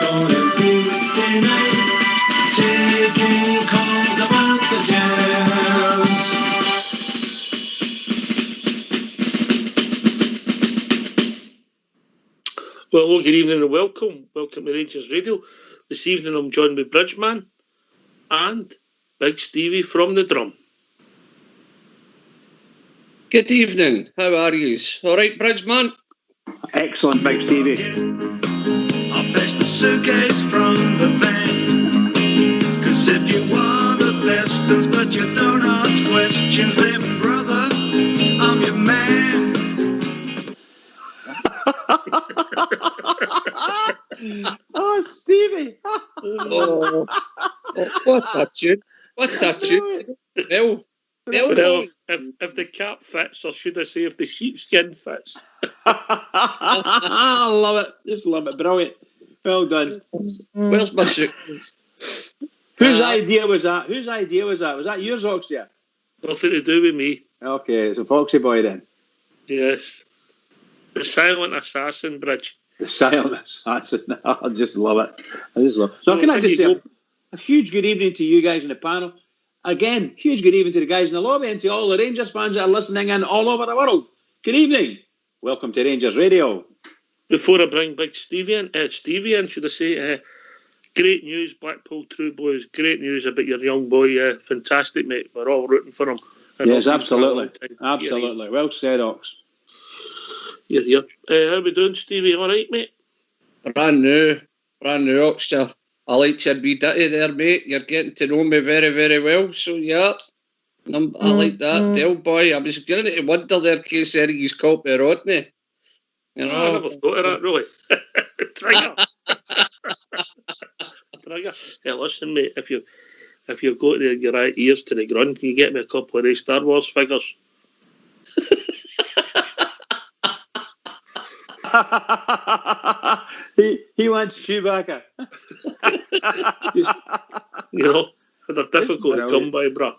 gonna be Wednesday night, taking calls about the Jazz. Well, hello, good evening and welcome. Welcome to Rangers Radio. This evening I'm joined by Bridgeman and Big Stevie from the Drum. Good evening. How are you? All right, Bridgeman? Excellent, Big Stevie. I'll fetch the suitcase from the van. Cause if you want the lessons but you don't ask questions, then brother, I'm your man. Oh, Stevie. Oh, what a tune. What a tune. Well, if the cap fits, or should I say if the sheepskin fits? I love it. Just love it. Brilliant. Well done. Where's my suitcase? Whose idea was that? Whose idea was that? Was that yours, Oxdear? Nothing to do with me. Okay, it's a Foxy boy then. Yes. The silent assassin, Bridge. The silent assassin. I just love it. I just love it. So can I just say a huge good evening to you guys in the panel. Again, huge good evening to the guys in the lobby and to all the Rangers fans that are listening in all over the world. Good evening. Welcome to Rangers Radio. Before I bring Big Stevie in, should I say, great news, Blackpool True Blues. Great news about your young boy. Fantastic, mate. We're all rooting for him. Yes, absolutely. Absolutely. Well said, Ox. How we doing, Stevie? All right, mate? Brand new, Oxter. I like your wee ditty there, mate. You're getting to know me very, very well. So, yeah, I like that. Del boy, I was beginning to wonder there, case Ergie's copy Rodney. You know? I never thought of that, really. Trigger. Trigger. Hey, listen, mate, if you've got your right ears to the ground, can you get me a couple of these Star Wars figures? he wants Chewbacca. They're difficult to come by, bruh.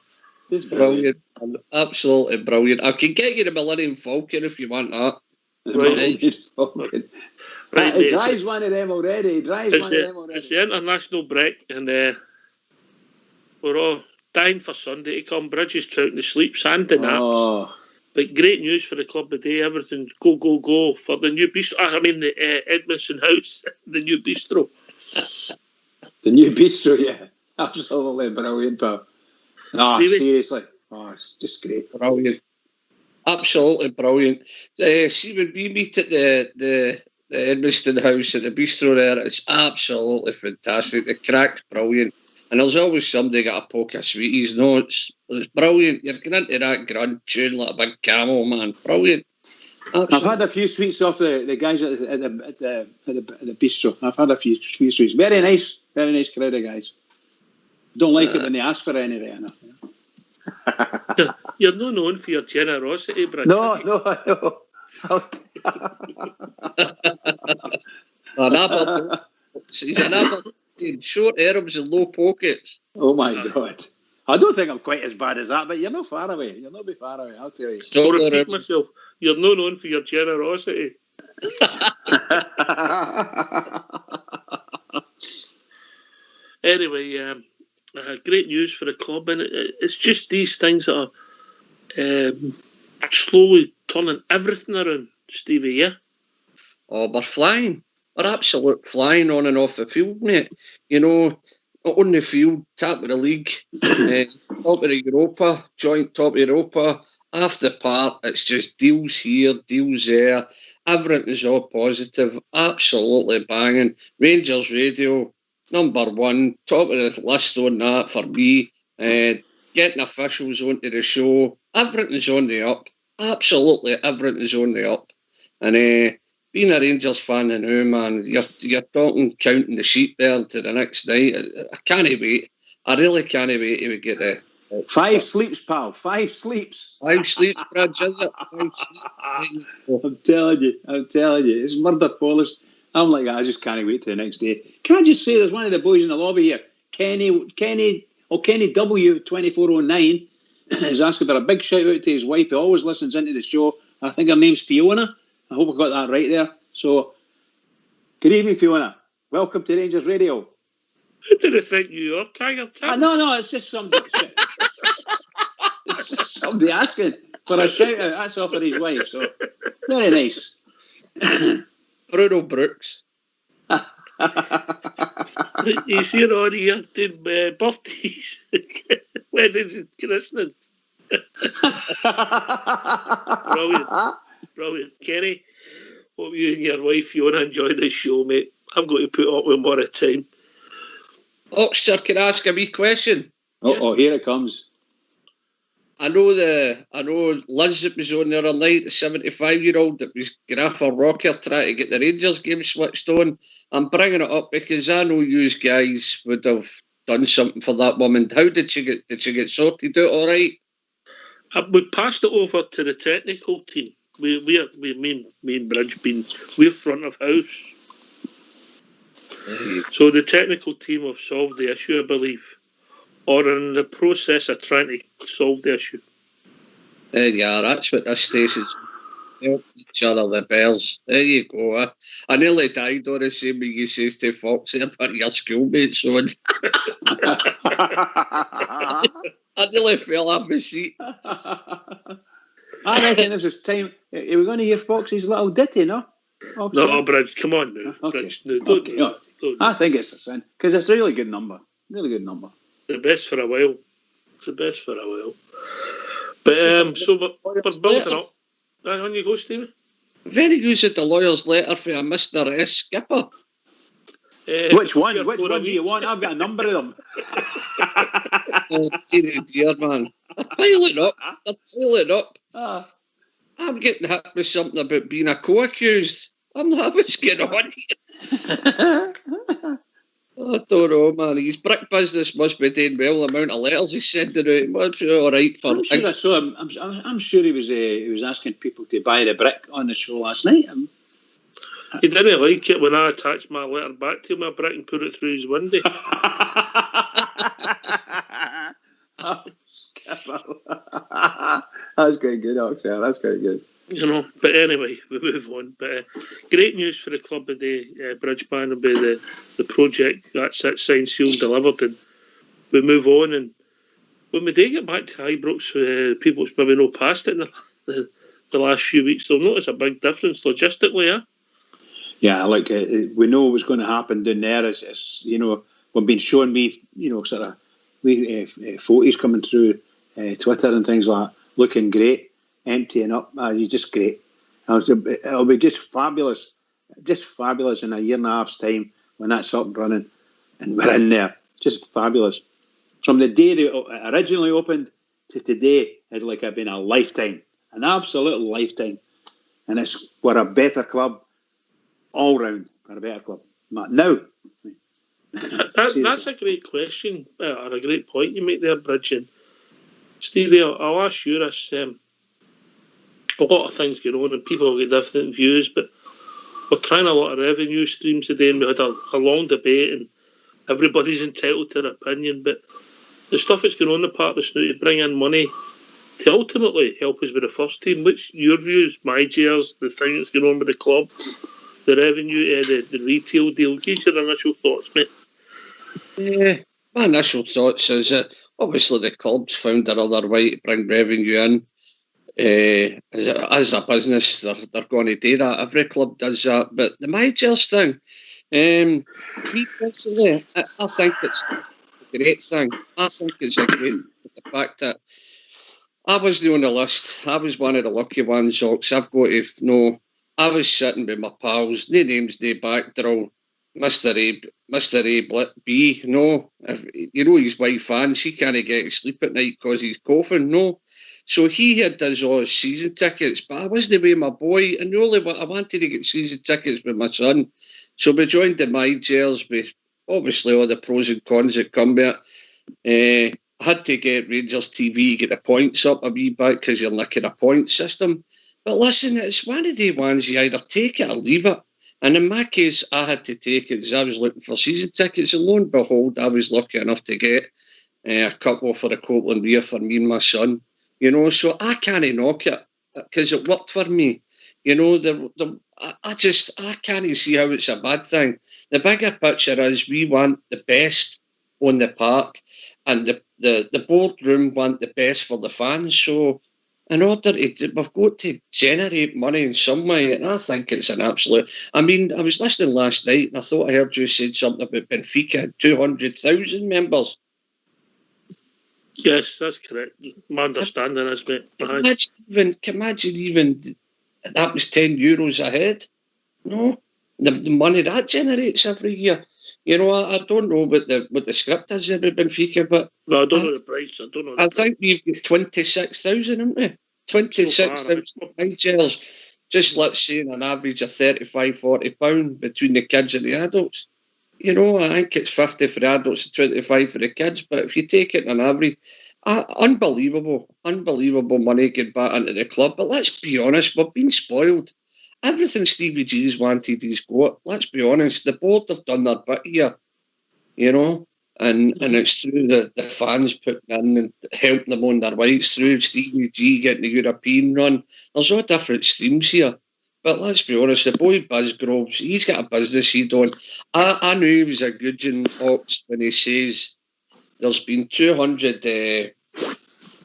Brilliant. Absolutely brilliant. I can get you the Millennium Falcon if you want that. Right. He drives one of them already. It's the international break, and we're all dying for Sunday to come. Bridges counting the sleeps and the naps. Oh. But great news for the club today. Everything's go for the new bistro. The Edmondson House, the new bistro. The new bistro, yeah. Absolutely brilliant, pal. No, seriously. Oh, it's just great. Brilliant. Absolutely brilliant. See, when we meet at the Edmondson House at the bistro there, it's absolutely fantastic. The crack's brilliant. And there's always somebody got a poke of sweeties. No, it's brilliant. You're getting into that grand tune like a big camel, man. Brilliant. Absolutely. I've had a few sweets off the guys at the bistro. I've had a few sweets. Very nice crowd of guys. Don't like it when they ask for any there. You're not known for your generosity, Bridget. No. He's another short arms and low pockets. Oh my God. I don't think I'm quite as bad as that, but you're not far away. You'll not be far away, I'll tell you. I'll repeat myself. You're not known for your generosity. Anyway, great news for the club, and it's just these things that are slowly turning everything around, Stevie, yeah? Oh, we're flying. We're absolute flying on and off the field, mate. You know, on the field, top of the league, top of the Europa, joint top of Europa, off the park, it's just deals here, deals there. Everything's all positive, absolutely banging. Rangers Radio, number one, top of the list on that for me. Getting officials onto the show, everything's on the up. Absolutely everything's on the up. And being a Rangers fan and man, you're talking counting the sheep there to the next night. I can't wait. I really can't wait to get there. 5 sleeps, pal. 5 sleeps. 5 sleeps, Bridge, is it? 5 sleeps. I'm telling you. It's murder Polish. I'm like, I just can't wait till the next day. Can I just say, there's one of the boys in the lobby here, Kenny W2409, is asking for a big shout out to his wife who always listens into the show. I think her name's Fiona. I hope I got that right there. So, good evening, Fiona. Welcome to Rangers Radio. Who do they think you are, Tiger? No, it's just somebody. It's just somebody asking for a shout out. That's off of his wife, so very nice. Bruno Brooks. He's here on here doing birthdays, weddings and christenings. Brilliant. Kenny, hope you and your wife Fiona enjoy this show, mate. I've got to put up with more of time. Oxford, can I ask a wee question? Oh, here it comes. I know Liz that was on the other night, the 75-year-old that was Graffer Rocker trying to get the Rangers game switched on. I'm bringing it up because I know you guys would have done something for that woman. How did she get sorted out all right? We passed it over to the technical team. We main bridge being we're front of house. So the technical team have solved the issue, I believe, or are in the process of trying to solve the issue. Yeah, that's what this station's help each other, the bells. There you go. I nearly died on the same when you says to Fox, they're putting your schoolmates on. I nearly fell off my seat. I reckon this is time. Are we going to hear Foxy's little ditty, no? No, Bridge, come on now. Okay. Bridge, no, don't. I think it's a sin because it's a really good number. Really good number. The best for a while. It's the best for a while. But so we're building up. On you go, Stevie. Very good at the lawyer's letter for a Mr. S. Skipper. Which one? Which one do you want? I've got a number of them. Oh, dear, man. They're piling up. I'm getting hit with something about being a co-accused. I'm not what's going on here. I don't know, man. His brick business must be doing well. The amount of letters he's sending out must be all right for. I'm sure I saw him. I'm sure he was asking people to buy the brick on the show last night. He didn't like it when I attached my letter back to my brick and put it through his window. Oh, Skipper. That's quite good, Oxford. That's quite good. You know, but anyway, we move on. But great news for the club today. Bridgeman will be the project that's it, signed, sealed, delivered, and we move on. And when we do get back to Ibrox, people's maybe not past it in the last few weeks, they'll notice a big difference logistically, yeah? Yeah, like we know what's going to happen down there. As you know, we've been showing me, sort of photos coming through Twitter and things like that, looking great. Emptying up, you're just great. It'll be just fabulous in a year and a half's time when that's up and running and we're in there. Just fabulous. From the day they originally opened to today, it's like it's been a lifetime, an absolute lifetime. And we're a better club all round. We're a better club. Now. That's a great question, or a great point you make there, Bridget. Stevie, I'll ask you this. A lot of things going on and people have got different views, but we're trying a lot of revenue streams today and we had a long debate and everybody's entitled to their opinion, but the stuff that's going on in the park is now to bring in money to ultimately help us with the first team. What's your views, my Jers, the thing that's going on with the club, the revenue, the retail deal? Give your initial thoughts, mate. My initial thoughts is that obviously the club's found another way to bring revenue in. As a business, they're going to do that. Every club does that. But the managers thing, me personally, I think it's a great thing. I think it's a great thing. The fact that I wasn't on the list. I was one of the lucky ones, Ox. I've got to know. I was sitting with my pals, no names, no backdraw. Mr. A, B, no. His wife Anne, she can't get to sleep at night because he's coughing, no. So he had does all his season tickets, but I wasn't with my boy, and I wanted to get season tickets with my son. So we joined the My Jers with obviously all the pros and cons that come with it. I had to get Rangers TV to get the points up a wee bit because you're looking at a point system. But listen, it's one of the ones you either take it or leave it. And in my case, I had to take it because I was looking for season tickets. And lo and behold, I was lucky enough to get a couple for the Copeland Weir for me and my son. So I can't knock it because it worked for me. The I can't see how it's a bad thing. The bigger picture is we want the best on the park, and the boardroom want the best for the fans. So in order to, we've got to generate money in some way, and I think it's an absolute. I mean, I was listening last night, and I thought I heard you said something about Benfica had 200,000 members. Yes, that's correct. My understanding is, mate. Imagine even that was €10 a head. No, the money that generates every year. You know, I don't know what the script is about Benfica, but no, I don't know the price. I don't know. I think we've got 26,000, haven't we? 26,000 managers. Just let's say an average of £35-40 between the kids and the adults. You know, I think it's 50 for the adults and 25 for the kids. But if you take it on average, unbelievable money get back into the club. But let's be honest, we've been spoiled. Everything Stevie G's wanted, he's got. Let's be honest, the board have done their bit here, you know, and it's through the fans putting in and helping them on their way. It's through Stevie G getting the European run. There's all different streams here. But let's be honest, the boy Buzzgroves, he's got a business he'd on. I knew he was a good Fox when he says there's been 200,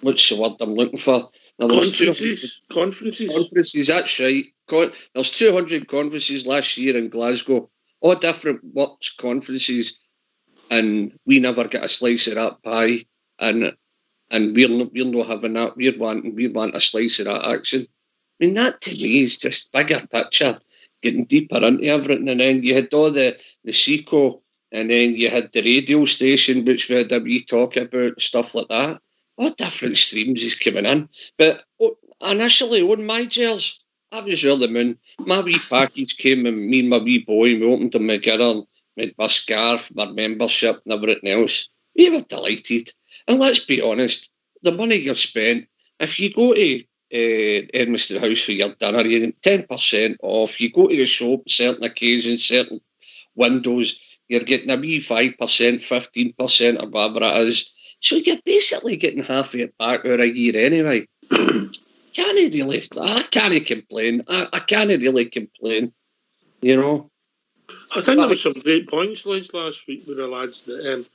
what's the word I'm looking for? Conferences, that's right. There's 200 conferences last year in Glasgow, all different works conferences, and we never get a slice of that pie, and we're not having that. We want a slice of that action. I mean, that to me is just bigger picture, getting deeper into everything. And then you had all the Seco, and then you had the radio station, which we had a wee talk about, stuff like that. All different streams is coming in. But initially, on my gels, I was over the moon. My wee package came, and me and my wee boy, we opened them together, with my scarf, my membership, and everything else. We were delighted. And let's be honest, the money you've spent, if you go to Edmiston House for your dinner, you get 10% off. You go to the shop, certain occasions, certain windows, you're getting a wee 5%, 15%, or whatever it is. So you're basically getting half of it back over a year anyway. I can't complain. I can't really complain, you know. I think there were some great points last week with the lads. That,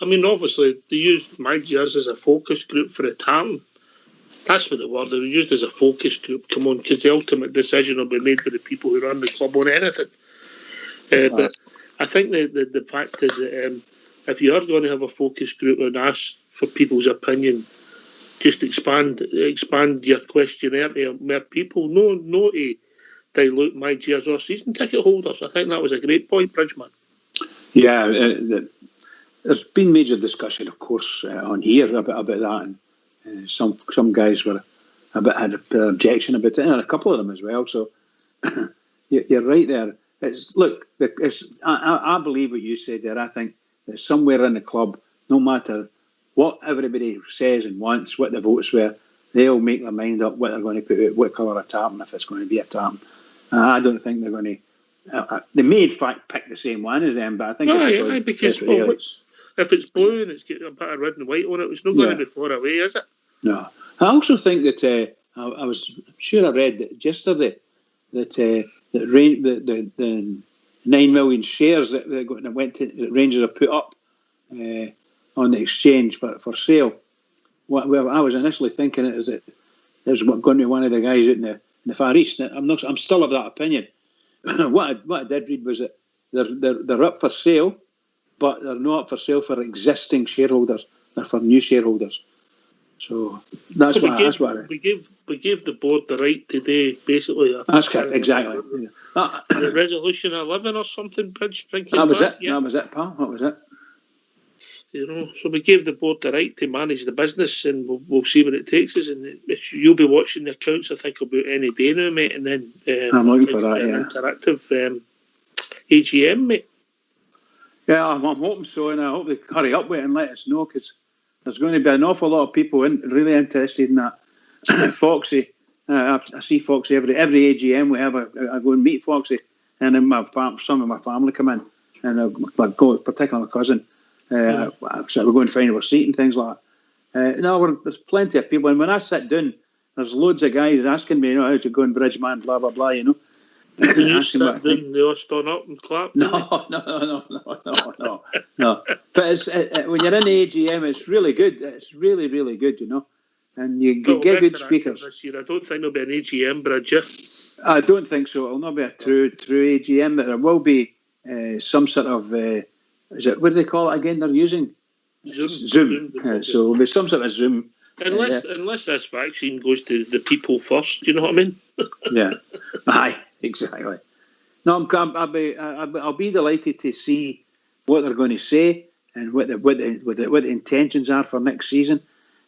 I mean, obviously, they used my years as a focus group for a tartan. That's what the word. They were used as a focus group. Come on, because the ultimate decision will be made by the people who run the club on anything. But I think the fact is that if you are going to have a focus group and ask for people's opinion, just expand your questionnaire to more people. No to dilute my years or season ticket holders. I think that was a great point, Bridgeman. Yeah, there's been major discussion, of course, on here about that, and some guys were had an objection about it, and a couple of them as well. So you're right there. I believe what you said there. I think that somewhere in the club, no matter what everybody says and wants, what the votes were, they'll make their mind up what they're going to put out, what colour of tartan, if it's going to be a tartan. I don't think they're going to. They may in fact pick the same one as them, but I think because if it's blue and it's got a bit of red and white on it, it's not going to be far away, is it? No. I also think that I was sure I read that yesterday that the 9 million shares that went to Rangers are put up on the exchange for sale. Well, I was initially thinking it is that there's going to be one of the guys out in the Far East. I'm still of that opinion. What I did read was that they're up for sale, but they're not up for sale for existing shareholders. They're for new shareholders. So that's what we give the board the right today, basically. That's correct, exactly. The resolution 11 or something, Bridge. That was it. Yeah. That was it, pal. That was it. You know, so we gave the board the right to manage the business, and we'll see where it takes us. And you'll be watching the accounts, I think, about any day now, mate. And then I'm looking for that. Interactive AGM, mate. Yeah, I'm hoping so, and I hope they hurry up with it and let us know, because there's going to be an awful lot of people really interested in that. Foxy, I see Foxy every AGM we have. I go and meet Foxy, and then some of my family come in, and I go, particularly my cousin. So we're going to find our seat and things like that. There's plenty of people, and when I sit down, there's loads of guys asking me, how to go and Bridgeman, blah blah blah, You Asking what I start think. doing, they all stand up and clap. No. But it's when you're in the AGM, it's really good. It's really, really good, you know. And you Well, get good interactive speakers. this year. I don't think there'll be an AGM, Bridge. I don't think so. It'll not be a true AGM. But there will be some sort of is it what do they call it again? They're using Zoom. So there'll be some sort of Zoom. Unless this vaccine goes to the people first, you know what I mean? Yeah, aye, exactly. No, I'll be delighted to see what they're going to say and what the intentions are for next season.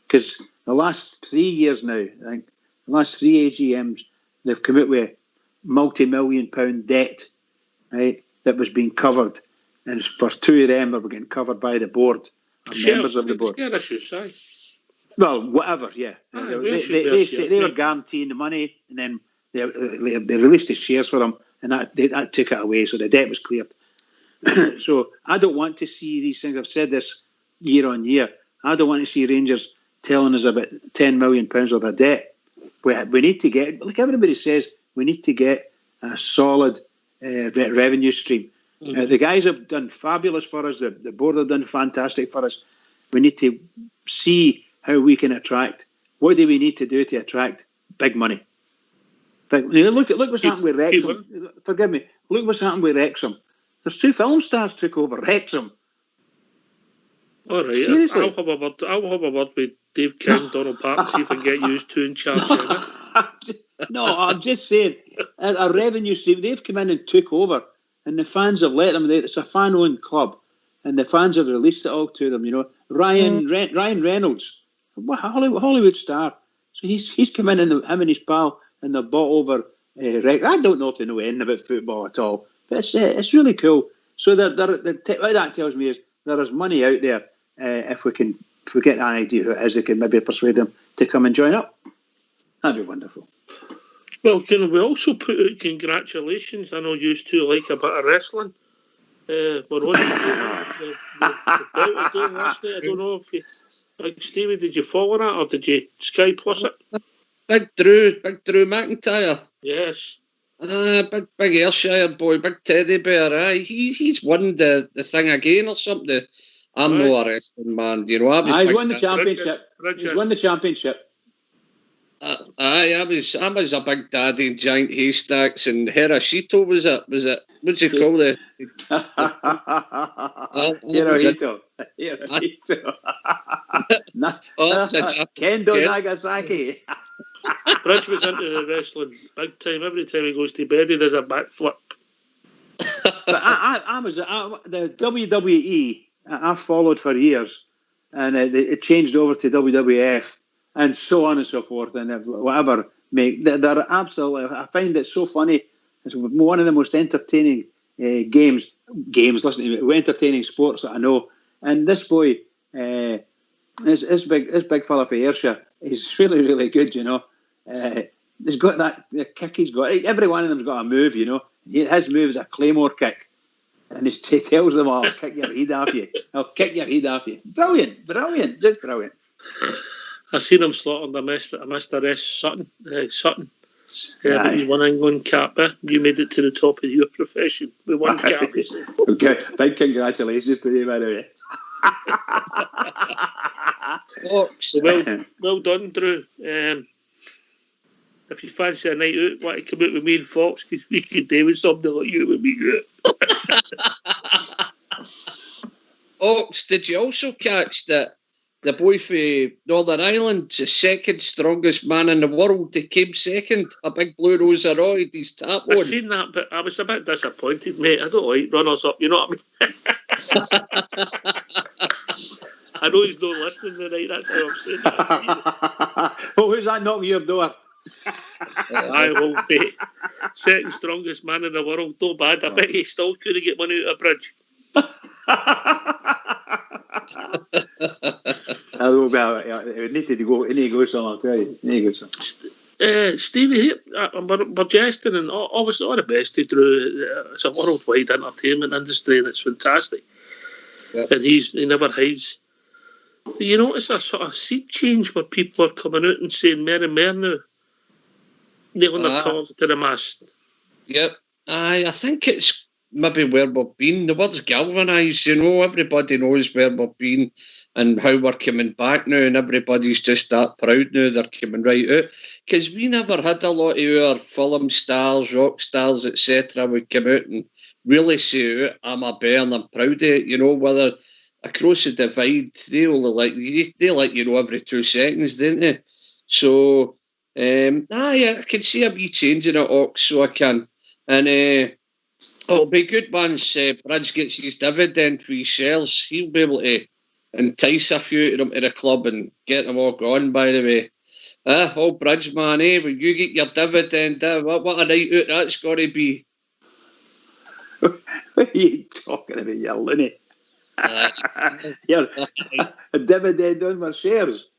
Because the last 3 years now, I think the last 3 AGMs, they've come out with multi-million-pound debt, right? That was being covered, and for 2 of them, they were getting covered by the board, members of the board. Yeah, issues, aye. Well, whatever, yeah. Aye, They were guaranteeing the money, and then they released the shares for them, and that took it away, so the debt was cleared. So I don't want to see these things. I've said this year on year. I don't want to see Rangers telling us about £10 million worth of debt. We need to get, like everybody says, we need to get a solid revenue stream. Mm-hmm. The guys have done fabulous for us. The board have done fantastic for us. We need to see how we can attract. What do we need to do to attract big money? Look what's happened with Wrexham. Forgive me. Look what's happened with Wrexham. There's 2 film stars took over Wrexham. All right. Seriously? I'll have a word with Dave King, Donald Park, see if I can get used to in charge. No, I'm just saying, a revenue stream. They've come in and took over, and the fans have let them. It's a fan-owned club, and the fans have released it all to them. You know, Ryan Reynolds, Hollywood star. So he's come in, and him and his pal, and they bought over. I don't know if they know anything about football at all, but it's really cool. So what that tells me is there is money out there. If we get an idea who it is, they can maybe persuade them to come and join up. That'd be wonderful. Well, can we also put out congratulations? I know you two like a bit of wrestling. We're on the bout again last night. I don't know if you, like Stevie, did you follow that or did you Sky Plus it? Big Drew McIntyre. Yes. Big Ayrshire boy, big teddy bear. Aye, he's won the thing again or something. I'm no a wrestling man, you know. He's won the championship. He's won the championship. I was a big daddy in Giant Haystacks, and Hiroshito was it? What do you call it? Hirohito. Kendo Nagasaki. Bridge was into wrestling big time. Every time he goes to bed, he does a backflip. But I was the WWE. I followed for years, and it changed over to WWF, and so on and so forth, and whatever. They're absolutely. I find it so funny. It's one of the most entertaining games. Listen to me, entertaining sports that I know. And this boy, this big fella for Ayrshire, he's really, really good. You know, he's got that kick. He's got every one of them's got a move. You know, his move is a Claymore kick. And he tells them, I'll kick your head off you. I'll kick your head off you. Brilliant. Just brilliant. I seen him slaughtering Mr. S. Sutton. But he's one England cap. You made it to the top of your profession with one cap. Okay, big congratulations to you, by the way. Well done, Drew. If you fancy a night out, want to come out with me and Fox, because we could do with something like you with me. Ox, did you also catch that the boy from Northern Ireland's the second strongest man in the world? He came second, a big blue Roseroid, he's tap on. I've seen that, but I was a bit disappointed, mate. I don't like runners up, you know what I mean? I know he's not listening tonight, that's how I'm saying that. Well, who's that knocking your door? I will be second strongest man in the world. No bad. I bet he still couldn't get money out of Bridge. We need to go somewhere, I'll tell you. Stevie, we're jesting, and obviously all the best to Drew. It's a worldwide entertainment industry, and it's fantastic. Yep. And he never hides. You notice a sort of sea change where people are coming out and saying more and more now, nailing their colours to the mast. Yep. Aye, I think it's maybe where we've been. The word's galvanised, everybody knows where we've been and how we're coming back now, and everybody's just that proud now they're coming right out. Because we never had a lot of our film stars, rock stars, etc. would come out and really say, I'm a bear and I'm proud of it, whether across the divide, they let you know every 2 seconds, don't they? So, I can see a wee change in it, Ox, so I can. And it'll be good once Bridge gets his dividend for his shares. He'll be able to entice a few of them to the club and get them all gone, by the way. Oh, Bridge, man, when you get your dividend, what a night out that's got to be. What are you talking about, you linny? Yeah, a dividend on my shares.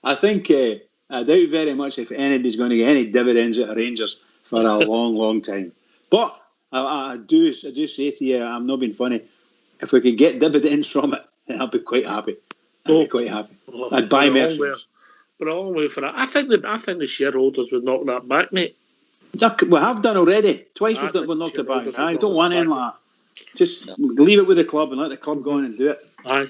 I think I doubt very much if anybody's going to get any dividends out of Rangers for a long, long time. But I do say to you, I'm not being funny. If we could get dividends from it, then I'll be quite happy. I'd buy merchandise. But a long way for that. I think the shareholders would knock that back, mate. We have done already. Twice we've knocked it back. I don't want anything like that. Just leave it with the club and let the club go on and do it. Aye.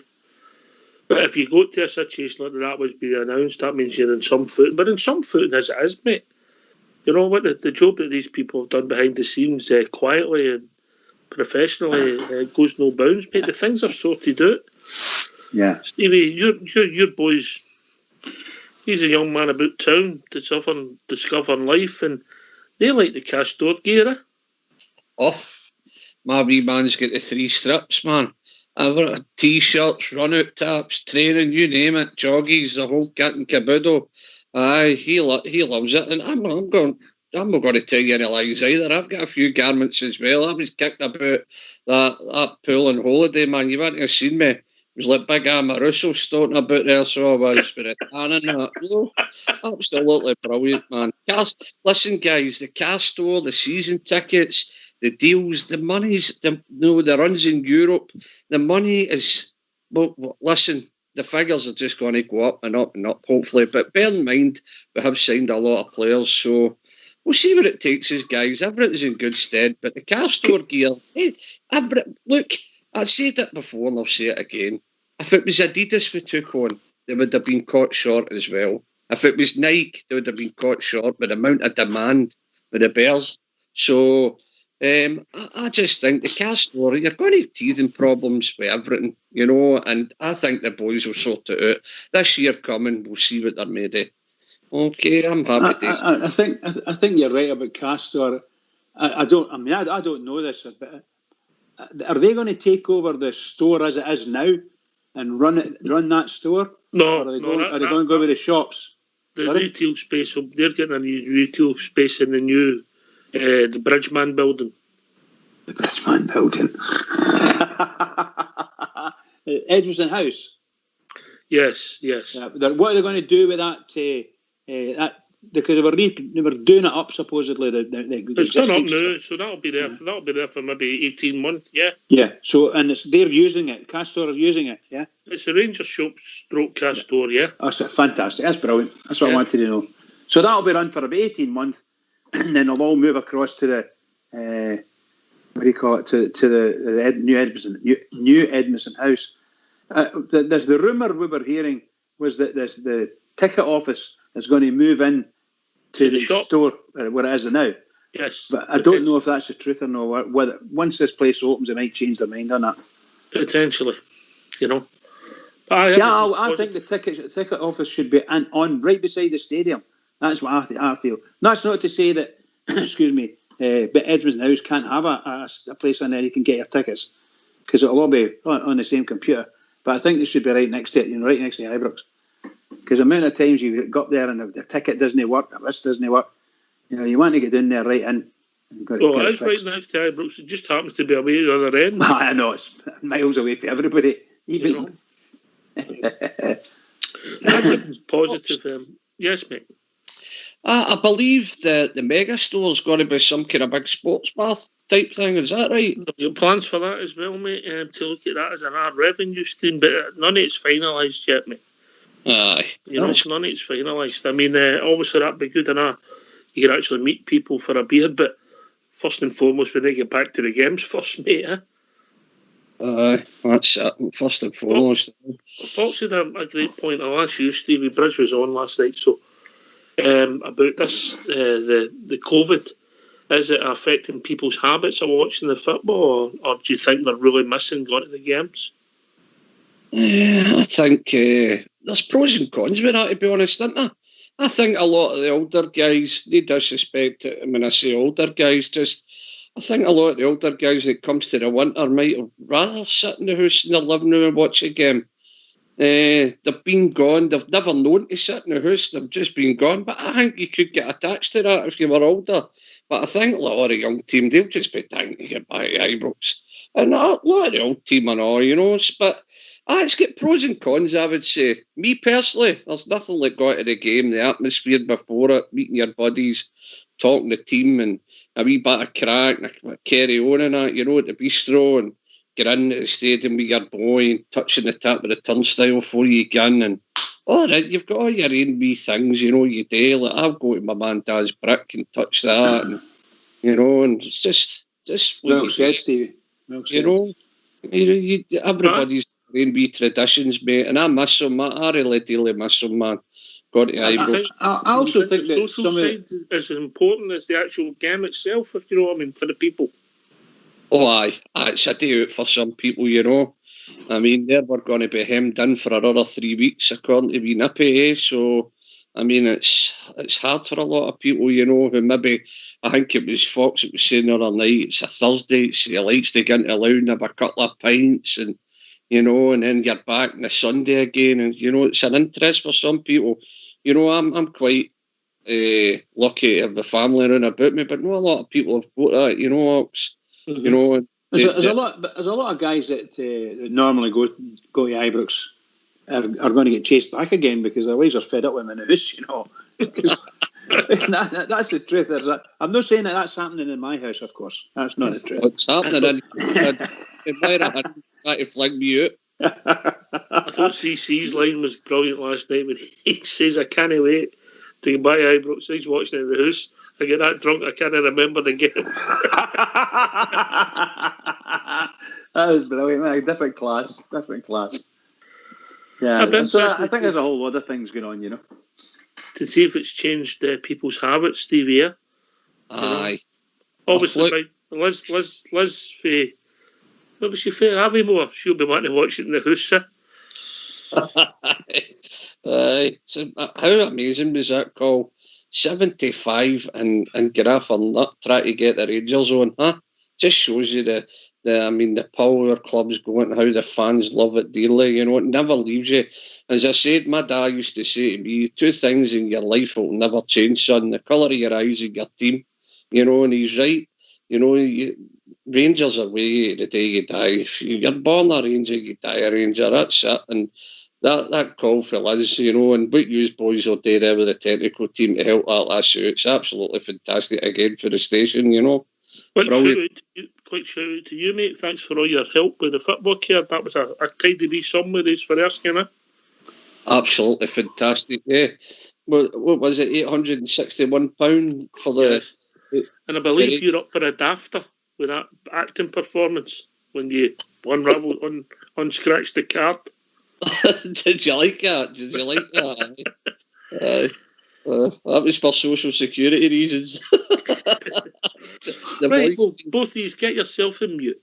But if you go to a situation like that was being announced, that means you're in some footing. But in some footing as it is, mate. You know what the job that these people have done behind the scenes quietly and professionally goes no bounds, mate. The things are sorted out. Yeah. Stevie, your boys, he's a young man about town discovering life, and they like the Castore gear. Off. My wee man's got the 3 strips, man. T-shirts, run-out taps, training, you name it, joggies, the whole kit and caboodle. Aye, he loves it, and I'm not going to tell you any lies either. I've got a few garments as well. I was kicked about that pool and holiday, man. You wouldn't have seen me. It was like Big Amaruso starting about there, so I was with a tan and that. Absolutely brilliant, man. Listen, guys, the Castore, the season tickets, the deals, the money's, the runs in Europe, the money is, well, listen, the figures are just going to go up and up and up, hopefully. But bear in mind, we have signed a lot of players, so we'll see what it takes us, guys. Everything's in good stead. But the Castore gear, look, I've said it before and I'll say it again. If it was Adidas we took on, they would have been caught short as well. If it was Nike, they would have been caught short with the amount of demand with the Bears. So I just think the Castore, you're going to have teething problems with everything, and I think the boys will sort it out. This year coming, we'll see what they're made of. Okay, I'm happy. I think you're right about Castore. I don't know this, but are they going to take over the store as it is now and run that store? No, or are they going to go with the shops? The retail space. They're getting a new retail space in the new the Bridgeman building. The Bridgeman building. Edmiston House. Yes. What are they going to do with that? Because they were doing it up supposedly. It's done up now, so that'll be there. That'll be there for maybe 18 months. Yeah. Yeah. So they're using it. Castore is using it. Yeah. It's a Ranger shop stroke Castore. Yeah. That's fantastic. That's brilliant. That's what I wanted to know. So that'll be run for about 18 months, and then they'll all move across to the what do you call it? To the new Edmiston House. There's the rumour we were hearing was that the ticket office is going to move in to the store where it is now. Yes. But I don't know if that's the truth or not. Whether once this place opens, they might change their mind on that. Potentially, But I think the ticket office should be on right beside the stadium. That's what I feel. That's not to say that, excuse me, but Edmiston House can't have a place in there you can get your tickets, because it'll all be on the same computer. But I think they should be right next to it, right next to Ibrox. Because the amount of times you got there and the ticket doesn't work, the list doesn't work, you want to get in there right in. It's right next to Ibrox. It just happens to be away at the other end. I know, it's miles away for everybody. Even. That's positive. Yes, mate. I believe the mega store is going to be some kind of big sports bar type thing. Is that right? There are plans for that as well, mate. To look at that as an ad revenue stream, but none of it's finalised yet, mate. Aye. None of it's finalised. I mean, obviously that'd be good enough. you can actually meet people for a beer. But first and foremost, when they get back to the games first, mate. That's it. First and foremost. Fox had a great point. I'll ask you, Stevie Bridge was on last night, so about this, the COVID. Is it affecting people's habits of watching the football, or do you think they're really missing going to the games? I think there's pros and cons with that, to be honest, isn't there? I think a lot of the older guys, no disrespect when I say older guys, I think a lot of the older guys, when it comes to the winter, might have rather sit in the house in their living room and watch a game. They've been gone. They've never known to sit in the house. They've just been gone. But I think you could get attached to that if you were older. But I think a lot of the young team, they'll just be dying to get back to Ibrox. And a lot of the old team and all, But it's got pros and cons, I would say. Me personally, there's nothing like going to the game, the atmosphere before it, meeting your buddies, talking to the team, and a wee bit of crack, and carry on and that, at the bistro, and get into the stadium with your boy and touching the tip of the turnstile before you get and all right, you've got all your own wee things, you do. Like, I'll go to my man Dad's brick and touch that, and and it's just well said, Stevie. Well said. Everybody's own wee traditions, mate, and I miss them. I really dearly miss them, man. Got to Ibrox. I also think that social side is as important as the actual game itself, if you know what I mean, for the people. Oh, aye. It's a day out for some people, I mean, they were going to be hemmed in for another 3 weeks, according to wee Nippy, So, I mean, it's hard for a lot of people, who maybe, I think it was Fox that was saying the other night, it's a Thursday, he likes to get into the lounge, have a couple of pints, and, and then you're back on the Sunday again, and, it's an interest for some people. I'm quite lucky to have the family around about me, but not a lot of people have got that, Ox. Mm-hmm. There's a lot of guys that normally go to Ibrox are going to get chased back again because their wives are fed up with them in the house, that's the truth. I'm not saying that's happening in my house, of course. That's not the truth. It's happening in my trying to flag me out. I thought CC's line was brilliant last night when he says, I can't wait to get back to Ibrox. He's watching it in the house. I get that drunk, I can't remember the game. That was brilliant, man. Different class. Yeah, so I think there's a whole lot of things going on, To see if it's changed people's habits, Stevie, yeah? Aye. Obviously, Liz what was she for Aviemore? She'll be wanting to watch it in the house, sir. Aye. So, how amazing was that call? 75 and Graff are not trying to get the Rangers on, huh? Just shows you the power clubs going, how the fans love it dearly, it never leaves you. As I said, my dad used to say to me, 2 things in your life will never change, son, the colour of your eyes and your team, and he's right. Rangers are way the day you die. If you're born a Ranger, you die a Ranger, that's it. And that call for Liz, and what you boys will do there with the technical team to help that last year, it's absolutely fantastic again for the station, Quick shout out to you, mate. Thanks for all your help with the football care. That was a tidy wee summaries for asking it. Absolutely fantastic, yeah. What was it, £861 for the... Yes. And I believe you're up for a DAFTA with that acting performance when you unscratched the card. Did you like that? That was for social security reasons. Right, well, both of you, get yourself in mute.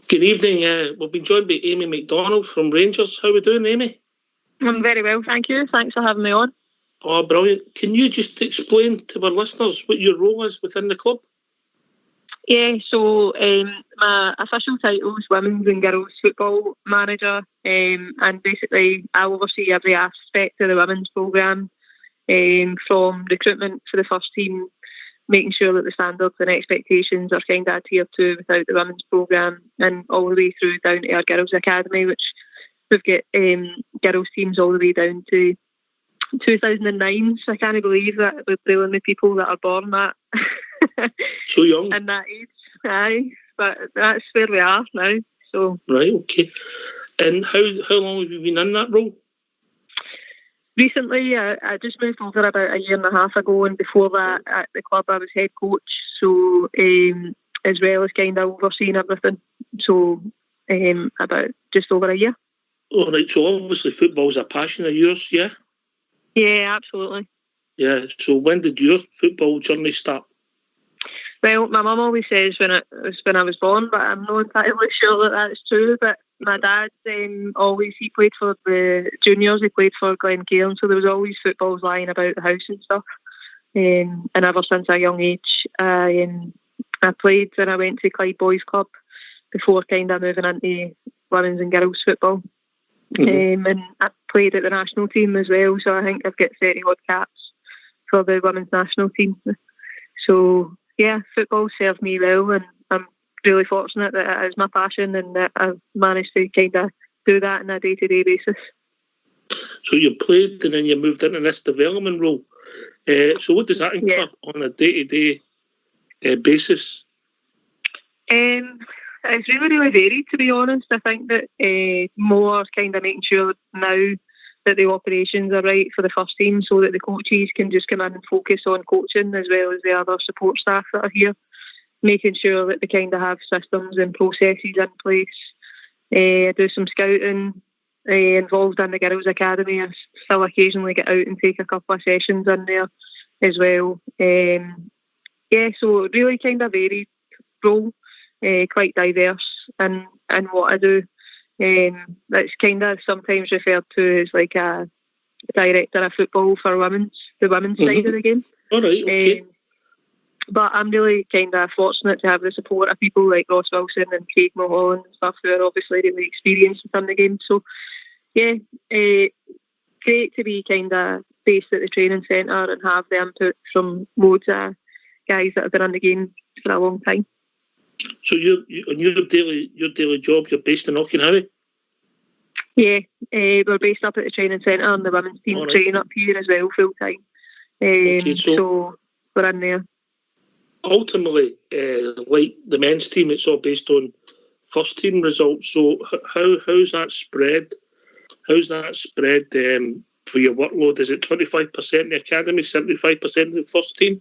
Good evening. We've been joined by Amy McDonald from Rangers. How are we doing, Amy? I'm very well, thank you. Thanks for having me on. Oh, brilliant. Can you just explain to our listeners what your role is within the club? Yeah, so my official title is Women's and Girls Football Manager, and basically I oversee every aspect of the women's programme, from recruitment for the first team, making sure that the standards and expectations are kind of adhered to without the women's programme, and all the way through down to our girls' academy, which we've got girls' teams all the way down to 2009, so I can't believe that we're the only people that are born that So young. in that age. Aye, but that's where we are now. So Right, okay. And how long have you been in that role? recently, I just moved over about a year and a half ago, and before that, at the club, I was head coach. So as well as kind of overseeing everything. So about just over a year. All right, so obviously football's a passion of yours, yeah? Yeah, absolutely. Yeah, so when did your football journey start? Well, my mum always says when I was born, but I'm not entirely sure that that's true. But my dad he played for the juniors, he played for Glencairn, so there was always footballs lying about the house and stuff. And ever since a young age, I played when I went to Clyde Boys Club before kind of moving into women's and girls football. And I played at the national team as well, so I think I've got 30 odd caps for the women's national team. So yeah, football served me well, and I'm really fortunate that it is my passion and that I've managed to kind of do that on a day-to-day basis. So you played and then you moved into this development role. So what does that incur on a day-to-day basis? It's really, really varied, to be honest. I think that more kind of making sure now that the operations are right for the first team, so that the coaches can just come in and focus on coaching as well as the other support staff that are here, making sure that they kind of have systems and processes in place. I do some scouting, involved in the Girls Academy. I still occasionally get out and take a couple of sessions in there as well. So really kind of varied role, quite diverse in what I do. It's kind of sometimes referred to as like a director of football for the women's side of the game. All right, okay. But I'm really kind of fortunate to have the support of people like Ross Wilson and Craig Mulholland and stuff who are obviously really experienced within the game. So yeah, great to be kind of based at the training centre and have the input from loads of guys that have been in the game for a long time. So your daily job, you're based in Auchenharry? Yeah, we're based up at the training centre and the women's team train up here as well full time. So we're in there. Ultimately, like the men's team, it's all based on first team results. So how's that spread? How's that spread for your workload? Is it 25% in the academy, 75% in the first team?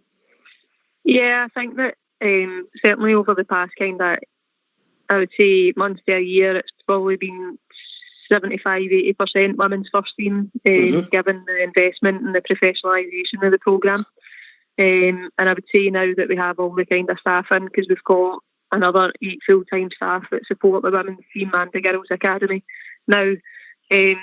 Yeah, I think that certainly over the past I would say months to a year, it's probably been 75-80% women's first team, given the investment and the professionalisation of the programme. And I would say now that we have all the kind of staff in, because we've got another 8 full-time staff that support the women's team and the Girls Academy. Now, I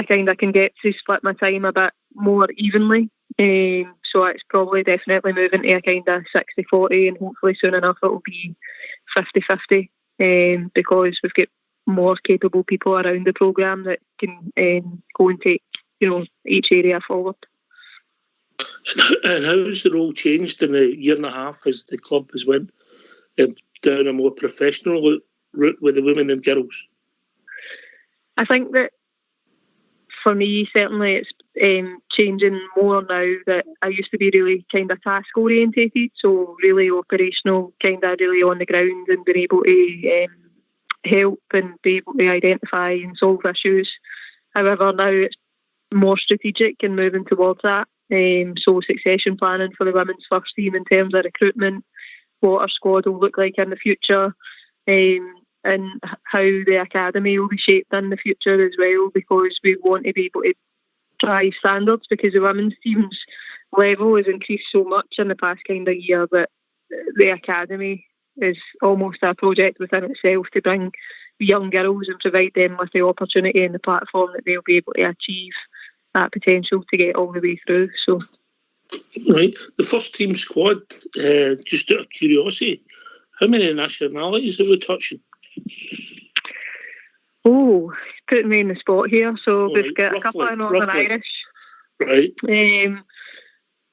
kind of can get to split my time a bit more evenly. So it's probably definitely moving to a kind of 60-40, and hopefully soon enough it will be 50-50, because we've got more capable people around the programme that can go and take each area forward. And how's the role changed in the year and a half as the club has went down a more professional route with the women and girls? I think that for me, certainly it's changing more now that I used to be really kind of task orientated, so really operational, kind of really on the ground and being able to help and be able to identify and solve issues. However, now it's more strategic and moving towards that. So succession planning for the women's first team in terms of recruitment, what our squad will look like in the future, and how the academy will be shaped in the future as well, because we want to be able to drive standards, because the women's team's level has increased so much in the past kind of year that the academy is almost a project within itself to bring young girls and provide them with the opportunity and the platform that they'll be able to achieve that potential to get all the way through. So, right, the first team squad, just out of curiosity, how many nationalities are we touching? Oh, putting me in the spot here. So we've got a couple of Northern Irish. Right.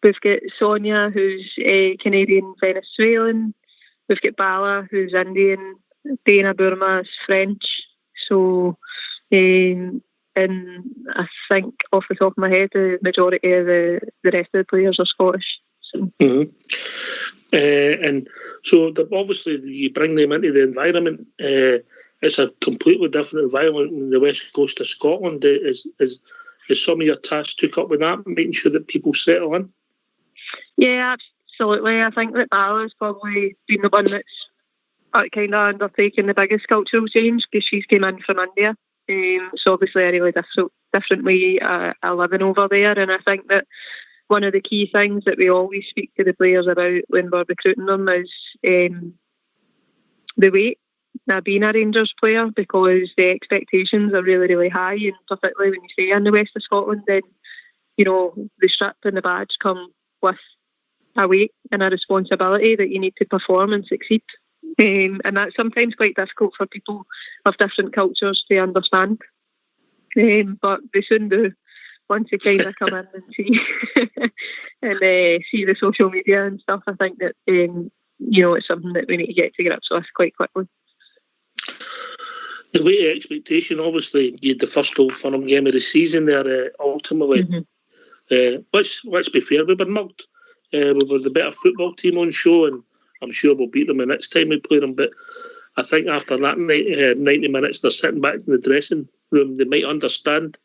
We've got Sonia, who's Canadian Venezuelan. We've got Bala, who's Indian. Dana Burma is French. So and I think off the top of my head, the majority of the rest of the players are Scottish. So. Mm-hmm. And so obviously you bring them into the environment. It's a completely different environment in the west coast of Scotland. Is some of your tasks took up with that, making sure that people settle in? Yeah, absolutely. I think that Bala's probably been the one that's kind of undertaken the biggest cultural change because she's came in from India. So obviously a really different way of living over there. And I think that one of the key things that we always speak to the players about when we're recruiting them is the weight of being a Rangers player, because the expectations are really, really high, and particularly when you stay in the west of Scotland, then, you know, the strip and the badge come with a weight and a responsibility that you need to perform and succeed. And that's sometimes quite difficult for people of different cultures to understand. But they soon do once you kind of come in and see and see the social media and stuff. I think that you know, it's something that we need to get to grips with quite quickly. The weight of expectation, obviously, you had the first Old Firm game of the season there. Ultimately, let's be fair, we were mugged. We were the better football team on show, and I'm sure we'll beat them the next time we play them. But I think after that 90 minutes, they're sitting back in the dressing room. They might understand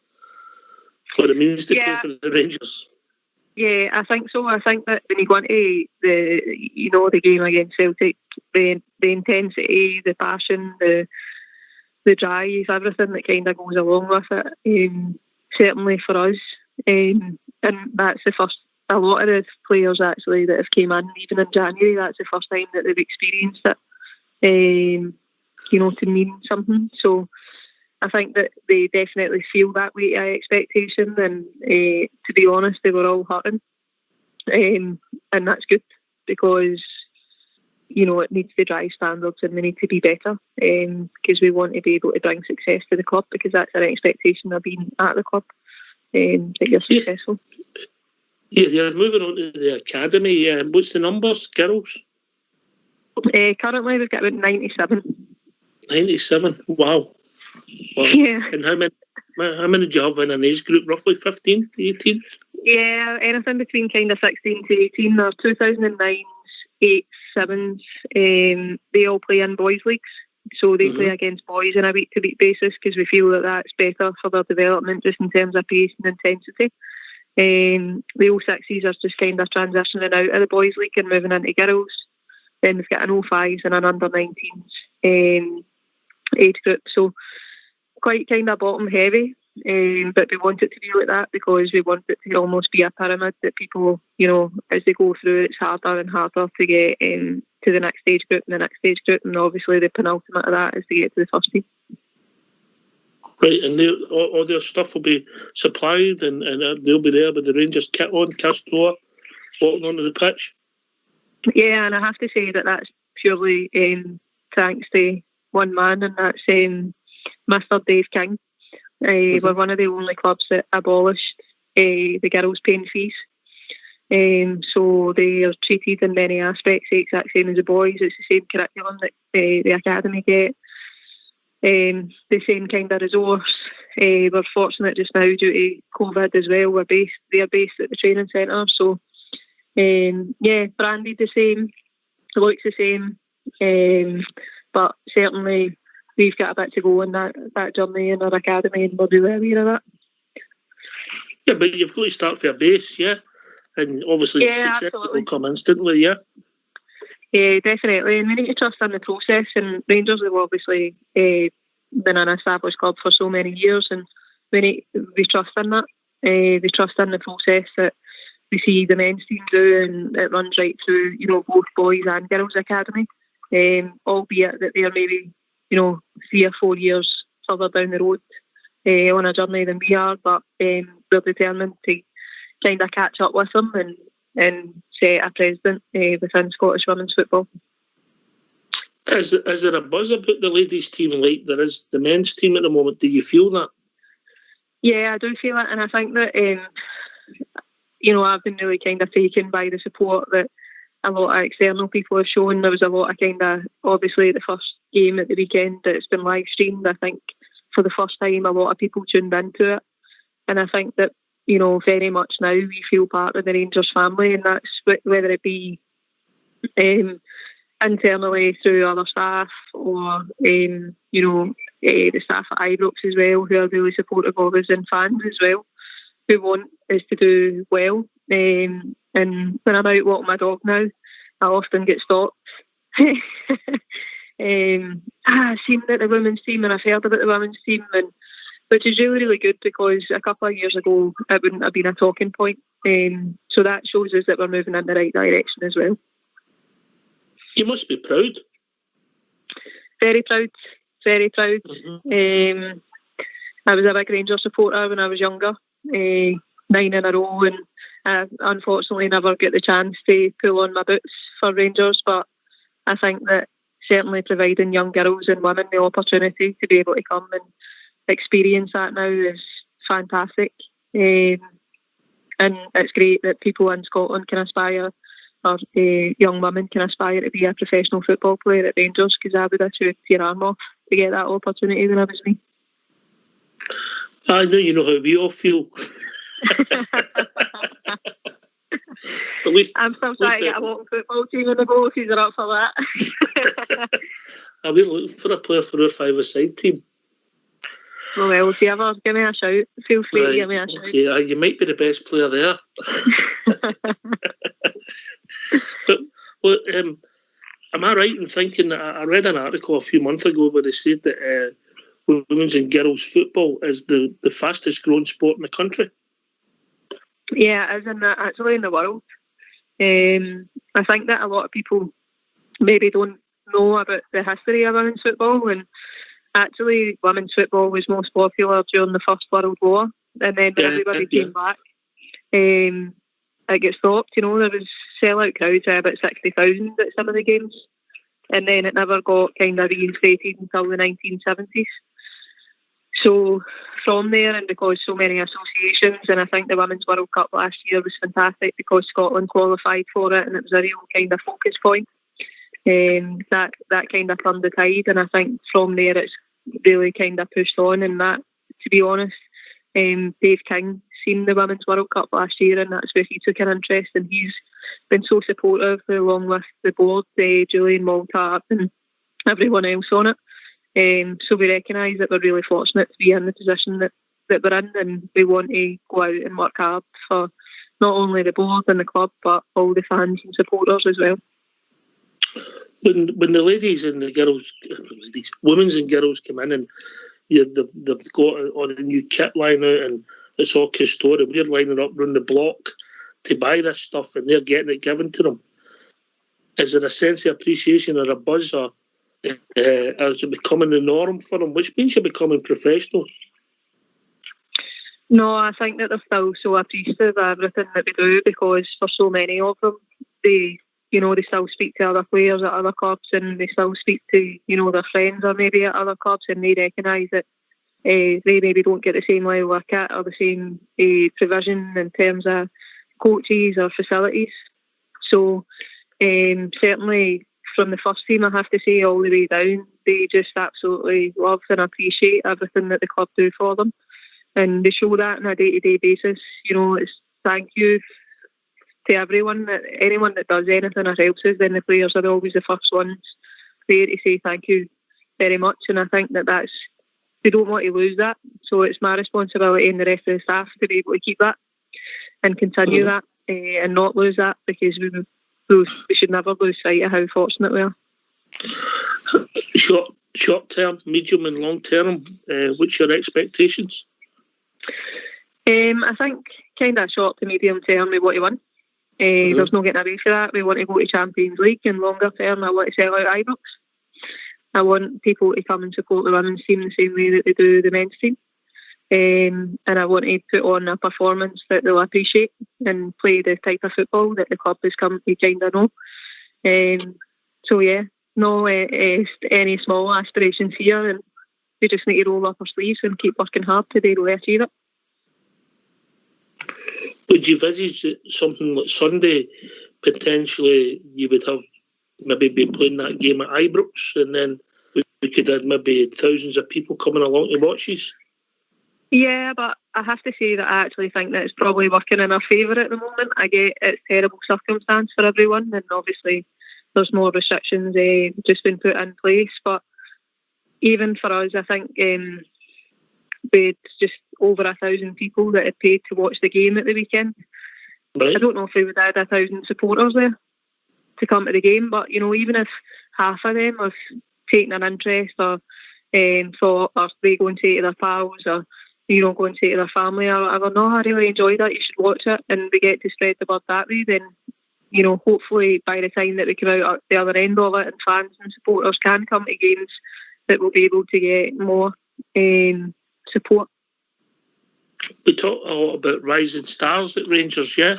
what it means to play for the Rangers. Yeah, I think so. I think that when you go into the game against Celtic, the intensity, the passion, the drive, everything that kind of goes along with it, certainly for us, and that's the first. A lot of the players actually that have came in, even in January, that's the first time that they've experienced it, to mean something. So I think that they definitely feel that weight of expectation, and to be honest, they were all hurting, and that's good, because it needs to drive standards and we need to be better, because we want to be able to bring success to the club, because that's an expectation of being at the club, that you're successful. Yeah, they're moving on to the academy. What's the numbers, girls? Currently, we've got about 97. 97? Wow. Yeah. And how many do you have in an age group? Roughly 15, 18? Yeah, anything between kind of 16 to 18. There's 2009s, 8s, 7s. They all play in boys' leagues. So they play against boys on a week-to-week basis, because we feel that that's better for their development, just in terms of pace and intensity. The 06s are just kind of transitioning out of the boys' league and moving into girls. Then we've got an 05s and an under-19s age group. So quite kind of bottom heavy, but we want it to be like that, because we want it to almost be a pyramid that people, as they go through, it's harder and harder to get to the next age group and the next age group, and obviously the penultimate of that is to get to the first team. Right, and all their stuff will be supplied, and they'll be there with the Rangers kit on, Castro walking onto the pitch. Yeah, and I have to say that that's purely thanks to one man, and that's Mr. Dave King. We're one of the only clubs that abolished the girls paying fees. So they are treated in many aspects the exact same as the boys. It's the same curriculum that the academy get. The same kind of resource. We're fortunate just now, due to COVID as well, they're based at the training centre. So, branded the same, looks the same, but certainly we've got a bit to go in that journey in our academy, and we're really aware of that. Yeah, but you've got to start for a base, yeah? And obviously success will come instantly, yeah? Yeah, definitely, and we need to trust in the process, and Rangers have obviously been an established club for so many years, and we trust in that. We trust in the process that we see the men's team do, and it runs right through, both boys and girls academy, albeit that they're maybe, 3 or 4 years further down the road on a journey than we are, but we're determined to kind of catch up with them and set a precedent within Scottish women's football. Is there a buzz about the ladies' team like there is the men's team at the moment? Do you feel that? Yeah, I do feel it, and I think that I've been really kind of taken by the support that a lot of external people have shown. There was a lot of kind of, obviously the first game at the weekend that's been live streamed. I think for the first time, a lot of people tuned into it. And I think that, you know, very much now we feel part of the Rangers family, and that's whether it be internally through other staff or, you know, the staff at Ibrox as well, who are really supportive of us, and fans as well, who want us to do well. And when I'm out walking my dog now, I often get stopped. I've seen that the women's team, and I've heard about the women's team, and which is really, really good, because a couple of years ago it wouldn't have been a talking point. So that shows us that we're moving in the right direction as well. You must be proud. Very proud, very proud. Mm-hmm. I was a big Rangers supporter when I was younger, 9 in a row, and I unfortunately never get the chance to pull on my boots for Rangers, but I think that certainly providing young girls and women the opportunity to be able to come and experience that now is fantastic. And it's great that people in Scotland can aspire, or young women can aspire to be a professional football player at Rangers, because I would have chewed your arm off to get that opportunity when I was me. I know you know how we all feel. At least, I'm still trying to get a walking football team in the go if you're up for that. I'll be looking for a player for our 5-a-side team. Well, if you ever give me a shout, feel free to give me a shout. Okay, you might be the best player there. But well, am I right in thinking that I read an article a few months ago where they said that women's and girls football is the fastest growing sport in the country? Yeah, it is actually in the world. I think that a lot of people maybe don't know about the history of women's football, and actually women's football was most popular during the First World War, and then when everybody came back, it got stopped. You know, there was sellout crowds, about 60,000 at some of the games, and then it never got kind of reinstated until the 1970s. So from there, and because so many associations, and I think the Women's World Cup last year was fantastic because Scotland qualified for it, and it was a real kind of focus point. That kind of turned the tide, and I think from there it's really kind of pushed on. And that, to be honest, Dave King seen the Women's World Cup last year, and that's where he took an interest, and he's been so supportive along with the board, Julian Maltap and everyone else on it. So we recognise that we're really fortunate to be in the position that we're in, and we want to go out and work hard for not only the board and the club, but all the fans and supporters as well. When the ladies and the girls, women's and girls come in, and they've got all the new kit line out, and it's all custom, and we're lining up around the block to buy this stuff, and they're getting it given to them. Is there a sense of appreciation or a buzz, or is it becoming the norm for them, which means you're becoming professional? No, I think that they're still so appreciative of everything that we do, because for so many of them, they still speak to other players at other clubs, and they still speak to, their friends or maybe at other clubs, and they recognise that they maybe don't get the same level of kit or the same provision in terms of coaches or facilities. So certainly from the first team, I have to say, all the way down, they just absolutely love and appreciate everything that the club do for them, and they show that on a day-to-day basis. It's thank you to everyone, anyone that does anything or helps us. Then the players are always the first ones there to say thank you very much, and I think that we don't want to lose that. So it's my responsibility and the rest of the staff to be able to keep that and continue that and not lose that, because we should never lose sight of how fortunate we are. Short term, medium and long term, what's your expectations? I think kind of short to medium term we want to win. There's no getting away for that. We want to go to Champions League, and longer term I want to sell out Ibrox. I want people to come and support the women's team the same way that they do the men's team. And I want to put on a performance that they'll appreciate and play the type of football that the club has come to kind of know. So yeah, no any small aspirations here, and we just need to roll up our sleeves and keep working hard to be able to achieve it. Would you envisage something like Sunday, potentially you would have maybe been playing that game at Ibrox, and then we could have maybe thousands of people coming along to watch these. Yeah, but I have to say that I actually think that it's probably working in our favour at the moment. I get it's terrible circumstance for everyone, and obviously there's more restrictions just been put in place. But even for us, I think we had just over 1,000 people that had paid to watch the game at the weekend. Right. I don't know if we would have had 1,000 supporters there to come to the game, but even if half of them have taken an interest or thought, or they go and say to their pals, or go and say to their family or whatever, no, I really enjoyed that, you should watch it, and we get to spread the word that way, then hopefully by the time that we come out at the other end of it and fans and supporters can come to games, that we'll be able to get more support. We talk a lot about rising stars at Rangers, yeah?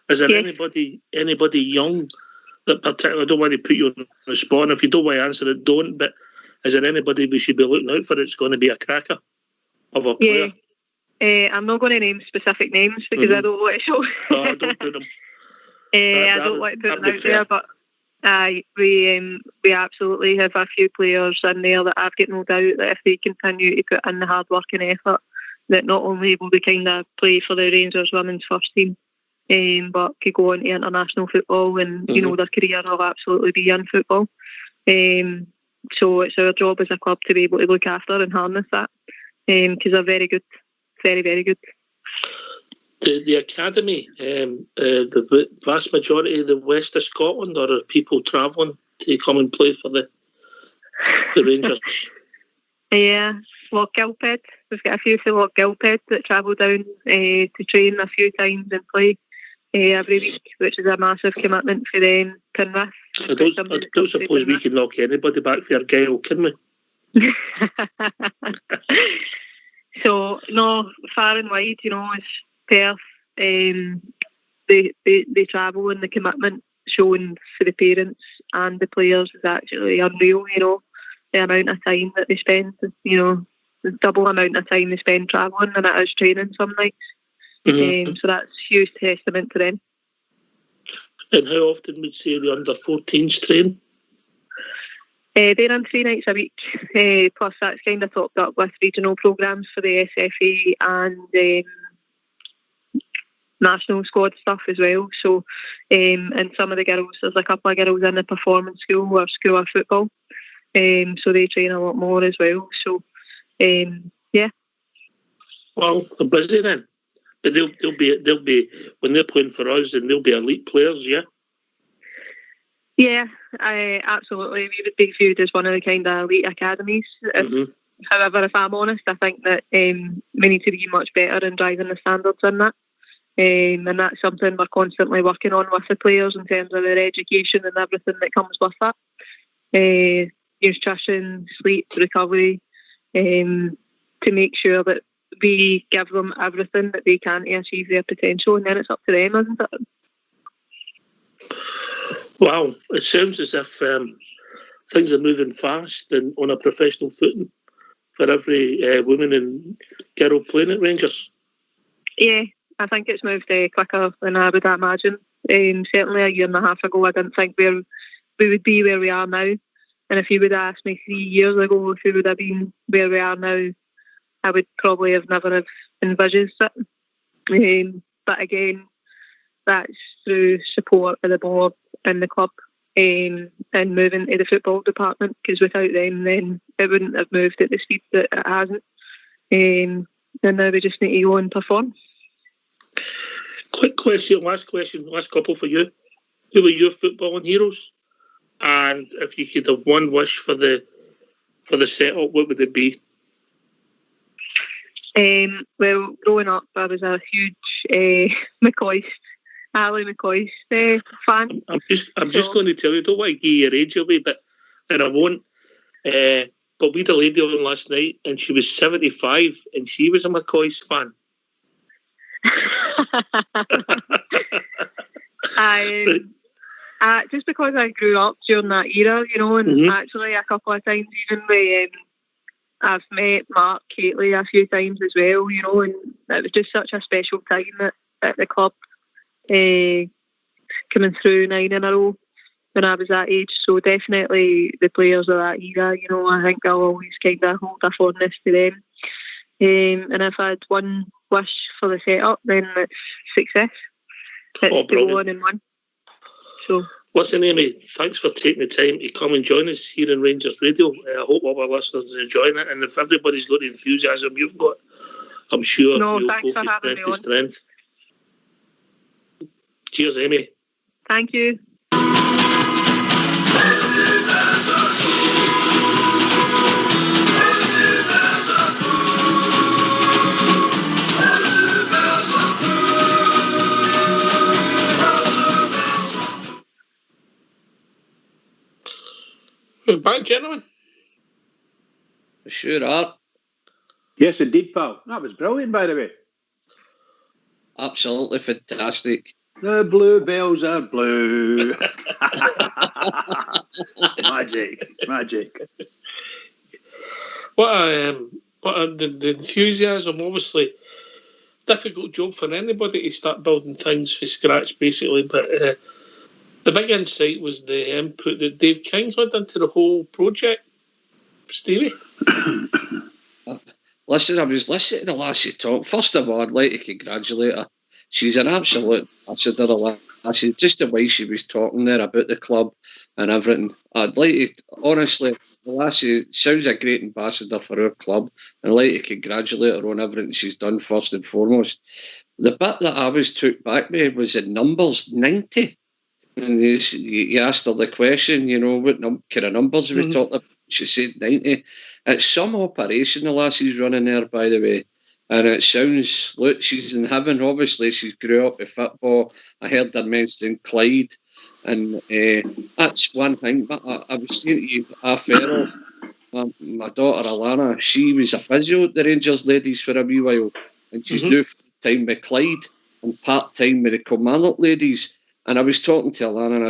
Is there anybody young that particularly, I don't want to put you on the spot, and if you don't want to answer it, don't, but is there anybody we should be looking out for that's going to be a cracker of a player? I'm not going to name specific names because I don't want to show. No, don't put them. I don't want to put them out there, but we absolutely have a few players in there that I've got no doubt that if they continue to put in the hard work and effort, that not only will they kind of play for the Rangers women's first team, but could go on to international football, and their career will absolutely be in football. So it's our job as a club to be able to look after and harness that, because they're very good, very, very good. The academy, the vast majority of the west of Scotland, or are people travelling to come and play for the Rangers? Yeah, Loch Gilphead. We've got a few from Loch Gilphead that travel down to train a few times and play every week, which is a massive commitment for them. Penrith. I don't suppose we can knock anybody back for your Gael, can we? So, no, far and wide, it's Perth. They travel, and the commitment shown for the parents and the players is actually unreal, the amount of time that they spend, the double amount of time they spend travelling than it is training some nights. So that's huge testament to them. And how often would you say the under-14s train? They're on 3 nights a week, plus that's kind of topped up with regional programmes for the SFA and national squad stuff as well. So, and some of the girls, there's a couple of girls in the performance school or school of football, so they train a lot more as well. So, yeah. Well, they're busy then, but they'll be when they're playing for us, and they'll be elite players, yeah. Yeah, absolutely. We would be viewed as one of the kind of elite academies. However, if I'm honest, I think that we need to be much better in driving the standards in that. And that's something we're constantly working on with the players in terms of their education and everything that comes with that. Nutrition, sleep, recovery, to make sure that we give them everything that they can to achieve their potential, and then it's up to them, isn't it? Wow, it sounds as if things are moving fast and on a professional footing for every woman and girl playing at Rangers. Yeah, I think it's moved quicker than I would imagine. Certainly a year and a half ago, I didn't think we would be where we are now. And if you would have asked me 3 years ago if we would have been where we are now, I would probably have never have envisaged it. But again, that's through support of the board and the club, and moving to the football department, because without them, then it wouldn't have moved at the speed that it hasn't. And now we just need to go and perform. Quick question, last couple for you. Who were your footballing heroes? And if you could have one wish for the setup, what would it be? Well, growing up, I was a huge Ali McCoist fan. I'm just going to tell you, don't want to give your age away, and I won't. But we had a lady on last night, and she was 75, and she was a McCoist fan. Just because I grew up during that era, and actually a couple of times even I've met Mark Catley a few times as well, and it was just such a special time at the club, coming through 9 in a row. when I was that age. So definitely the players of that era, you know, I think I'll always kind of hold a fondness to them. And if I had one wish for the setup, then it's success. It's to go on and win. So. Listen, Amy, thanks for taking the time to come and join us here in Rangers Radio. I hope all our listeners are enjoying it. And if everybody's got the enthusiasm you've got, I'm sure you'll go from strength to strength. Cheers, Amy. Thank you. We're back, gentlemen. Sure are. Yes, indeed, pal. That was brilliant, by the way. Absolutely fantastic. The bluebells are blue. Magic. The enthusiasm, obviously, difficult job for anybody to start building things from scratch, basically. But the big insight was the input that Dave King had into the whole project. Stevie? Listen, I was listening to the lassie talk. First of all, I'd like to congratulate her. She's an absolute ambassador, the lassie. Just the way she was talking there about the club and everything. I'd like to, honestly, the lassie sounds a great ambassador for our club. And I'd like to congratulate her on everything she's done, first and foremost. The bit that I was took back with was the numbers, 90. And you asked her the question, you know, what kind of numbers we talked about. She said 90. It's some operation the lassie's running there, by the way. And it sounds, look, she's in heaven. Obviously, she's grew up with football. I heard her mention Clyde. And that's one thing. But I was saying to you, Farrell, my daughter Alana, she was a physio at the Rangers ladies for a wee while. And she's now full-time with Clyde and part-time with the Kilmarnock ladies. And I was talking to Alana and I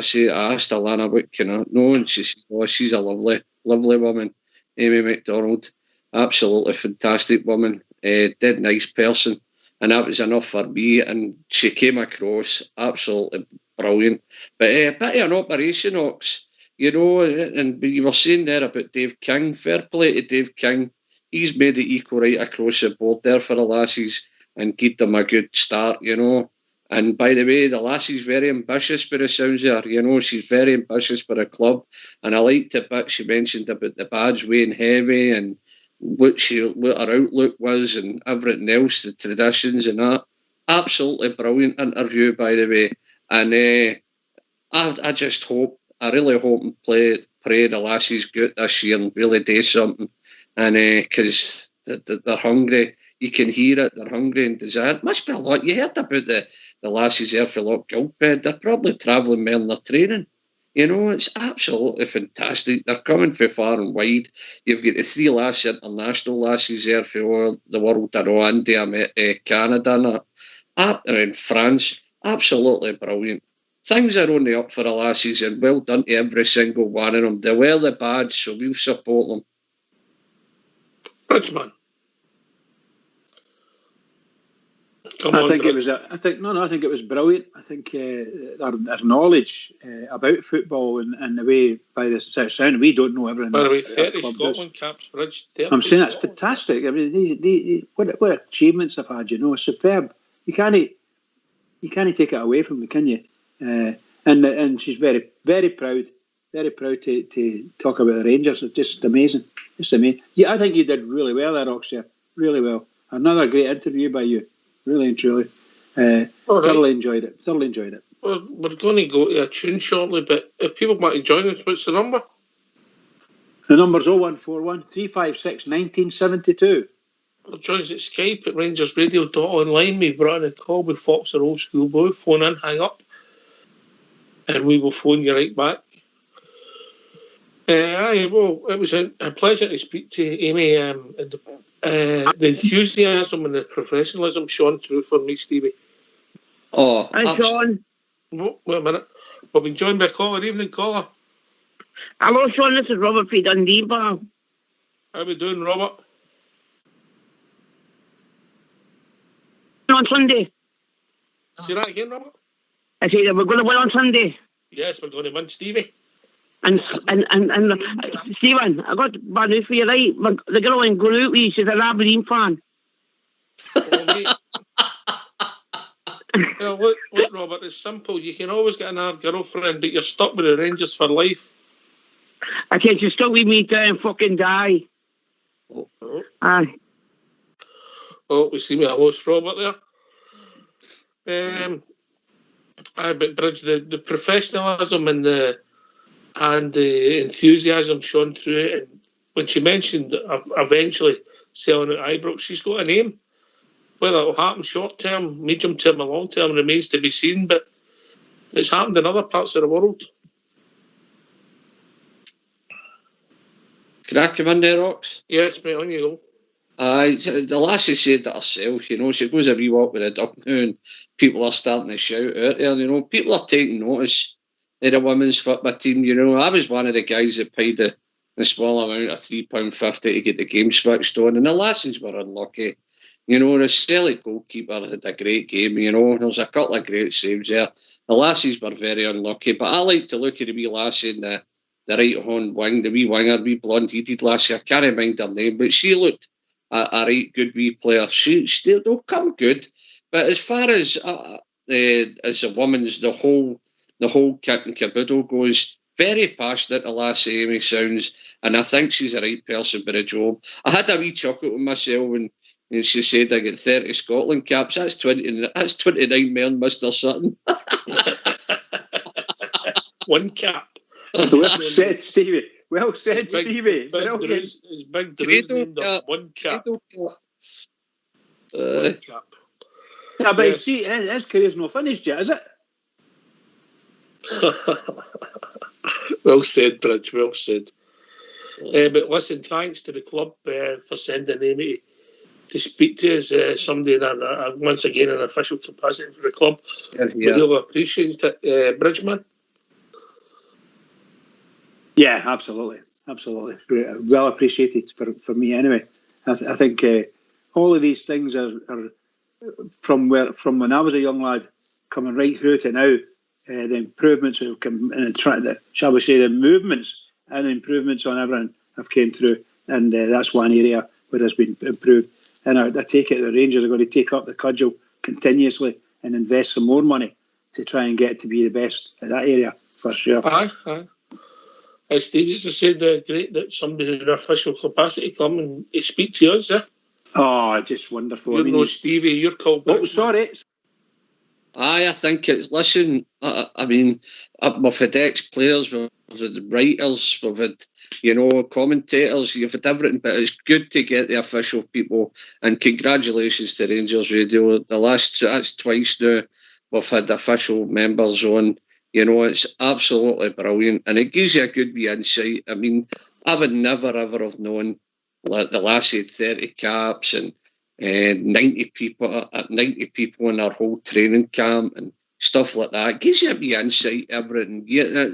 asked Alana what can I know, and she said, oh, she's a lovely woman, Amy McDonald. Absolutely fantastic woman, dead nice person. And that was enough for me. And she came across absolutely brilliant. But a bit of an operation, Ox, you know, and you were saying there about Dave King. Fair play to Dave King. He's made it equal right across the board there for the lassies and give them a good start, you know. And by the way, the lassie's very ambitious by the sounds of her. You know, she's very ambitious for a club. And I liked the bit she mentioned about the badge weighing heavy and what her outlook was and everything else, the traditions and that. Absolutely brilliant interview, by the way. And I just hope, I really hope and pray the lassies good this year and really do something. And because they're hungry. You can hear it. They're hungry and desire. It must be a lot. You heard about the lassies there for Loch Gilphead. They're probably travelling more in their training. You know, it's absolutely fantastic. They're coming from far and wide. You've got the 3 last international lassies there for the world. I know India, Canada, and France. Absolutely brilliant. Things are only up for the lassies, and well done to every single one of them. They wear the badge, so we'll support them. Richmond. I think it was brilliant. I think our knowledge about football and the way, by the sound, we don't know everything. By the way, 30 Scotland caps, Bridge. I'm saying that's fantastic. I mean, what achievements they've had, you know, superb. You can't take it away from them, can you? And she's very, very proud to talk about the Rangers. It's just amazing. It's amazing. Yeah, I think you did really well there, Oxford. Really well. Another great interview by you. Really and truly. Thoroughly enjoyed it. Well, we're going to go to a tune shortly, but if people want to join us, what's the number? The number's 0141 356 1972. Well, join us at Skype at rangersradio.online. We brought in a call with Fox, our old school boy. Phone in, hang up, and we will phone you right back. Well, it was a pleasure to speak to Amy. The enthusiasm and the professionalism shone through for me, Stevie. Oh, hi, Sean. Wait a minute. We've been joined by a caller. Evening, caller. Hello, Sean. This is Robert from Dundee, pal. How we doing, Robert? On Sunday. Say that again, Robert? I said we're going to win on Sunday. Yes, we're going to win, Stevie. And Stephen, I got one news for you, right? The girl I'm going out with, she's an Aberdeen fan. Oh, mate. Well, look, Robert, it's simple. You can always get another girlfriend, but you're stuck with the Rangers for life. I can't you stuck with me till and fucking die. Oh. Aye. Oh, we see me a host, Robert, there. But Bridge, the professionalism and the enthusiasm shone through it. And when she mentioned eventually selling at Ibrox, she's got a name. Whether it'll happen short term, medium term, or long term remains to be seen. But it's happened in other parts of the world. Can I come in there, Ox? Yes, mate, on you go. The lassie said that herself, she goes a wee walk with a duck now and people are starting to shout out there, people are taking notice of the women's football team, I was one of the guys that paid the small amount of £3.50 to get the game switched on, and the lassies were unlucky. The Celtic goalkeeper had a great game, there was a couple of great saves there. The lassies were very unlucky, but I like to look at the wee lassie in the right-hand wing, the wee winger, wee blonde-headed lassie, I can't mind her name, but she looked a right good wee player. They'll come good, but as far as the women's the whole kit and caboodle goes, very passionate the lassie Amy sounds, and I think she's the right person for the job. I had a wee chuckle with myself when she said I get 30 Scotland caps. That's 29 more than Mr. Sutton. One cap. Well said, Stevie. Well said, Stevie. It's Big Drew's named up. One cap. One cap. Yeah, but yes. See, his career's not finished yet, is it? Well said, Bridge. Well said. But listen, thanks to the club for sending Amy to speak to us. Somebody once again in official capacity for the club. Yeah. We really appreciate it, Bridgeman. Yeah, absolutely. Well appreciated for me anyway. I think all of these things are from when I was a young lad coming right through to now. The improvements have come, shall we say, the movements and improvements on everything have came through, and that's one area where has been improved. And I take it the Rangers are going to take up the cudgel continuously and invest some more money to try and get to be the best in that area for sure. Aye. As Stevie said, great that somebody in an official capacity come and speak to us. Oh, just wonderful. Stevie, you're called. Oh, sorry. I think it's, listen, we've had ex-players, we've had writers, we've had, commentators, you've had everything, but it's good to get the official people, and congratulations to Rangers Radio. That's twice now we've had official members on. It's absolutely brilliant, and it gives you a good wee insight. I mean, I would never ever have known the lassie had 30 caps and 90 people in their whole training camp and stuff like that. It gives you a wee insight, everything.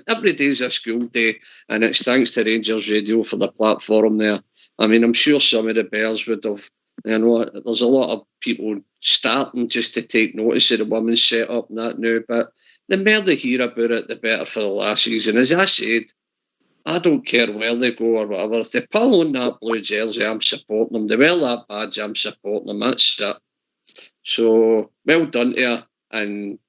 Every day's a school day, and it's thanks to Rangers Radio for the platform there. I mean, I'm sure some of the Bears would have, there's a lot of people starting just to take notice of the women's setup and that now, but the more they hear about it, the better for the lassies. And as I said, I don't care where they go or whatever. If they pull on that blue jersey, I'm supporting them. They wear that badge, I'm supporting them. That's it. So, well done to her. And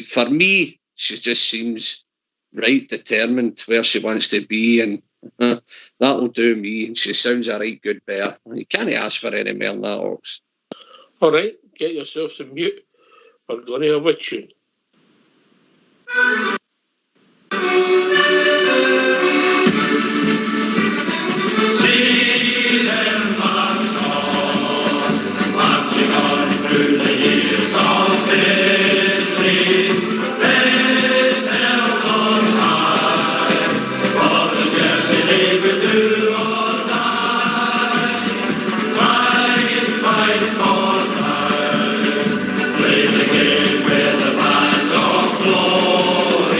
for me, she just seems right determined where she wants to be. And that'll do me. And she sounds a right good bear. You can't ask for any more than that, Ox. All right, get yourself some mute. We're going to have a tune. See them march on, marching on through the years of history. They held on high, for the jersey they would do or die. Fight for time, play the game with the band of glory.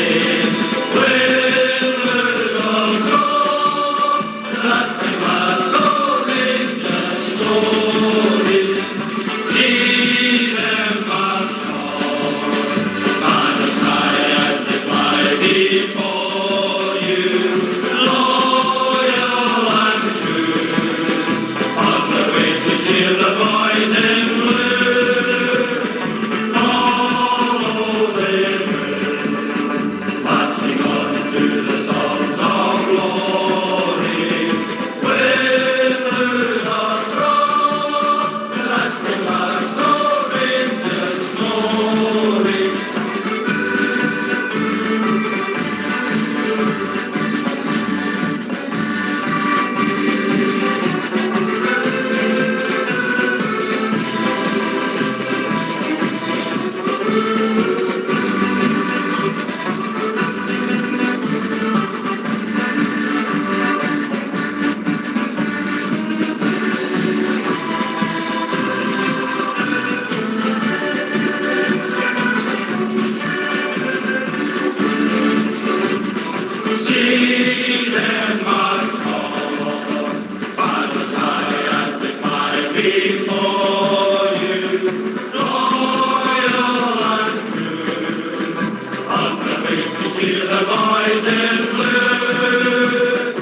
before you, loyal and true. On the beat you cheer the boys in blue.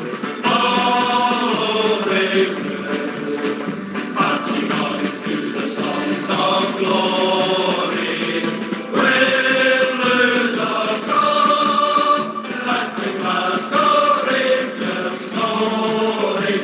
Follow brave through, marching on to the songs of glory. Win, lose or draw, that's the Glasgow Rangers story.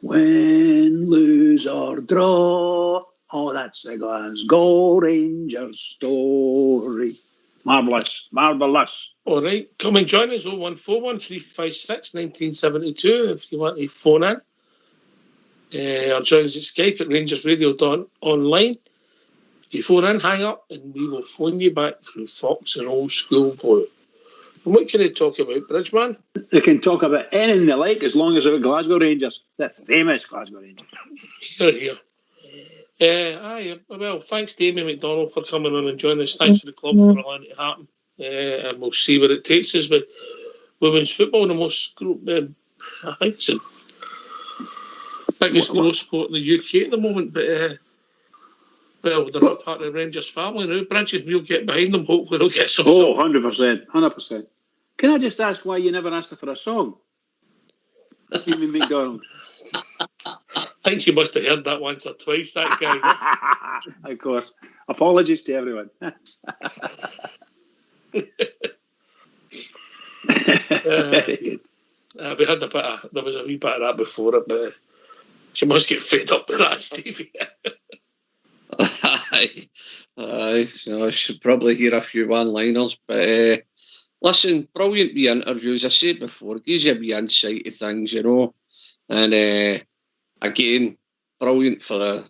Win, lose or draw. Oh, that's the Glasgow Rangers story. Marvellous, marvellous. All right, come and join us 0141 356 1972 if you want to phone in. Or join us at Skype at rangersradio.online. If you phone in, hang up and we will phone you back through Fox and Old School Blue. And what can they talk about, Bridgeman? They can talk about anything they like as long as they're Glasgow Rangers. The famous Glasgow Rangers. Here. Well, thanks to Amy McDonald for coming on and joining us. Thanks to the club for allowing it to happen. And we'll see where it takes us with women's football. The most, I think it's the biggest growth sport in the UK at the moment. But well, they're not part of the Rangers family now. Bridges, we'll get behind them. Hopefully, they'll get some. Oh, 100%, 100%. Can I just ask why you never asked her for a song? Amy McDonald. I think you must have heard that once or twice, that guy. Of course. Apologies to everyone. Very good. We had there was a wee bit of that before it, but she must get fed up with that, Stevie. Aye. So I should probably hear a few one-liners, but listen, brilliant wee interviews. I said before, gives you a wee insight to things, you know. And again, brilliant for our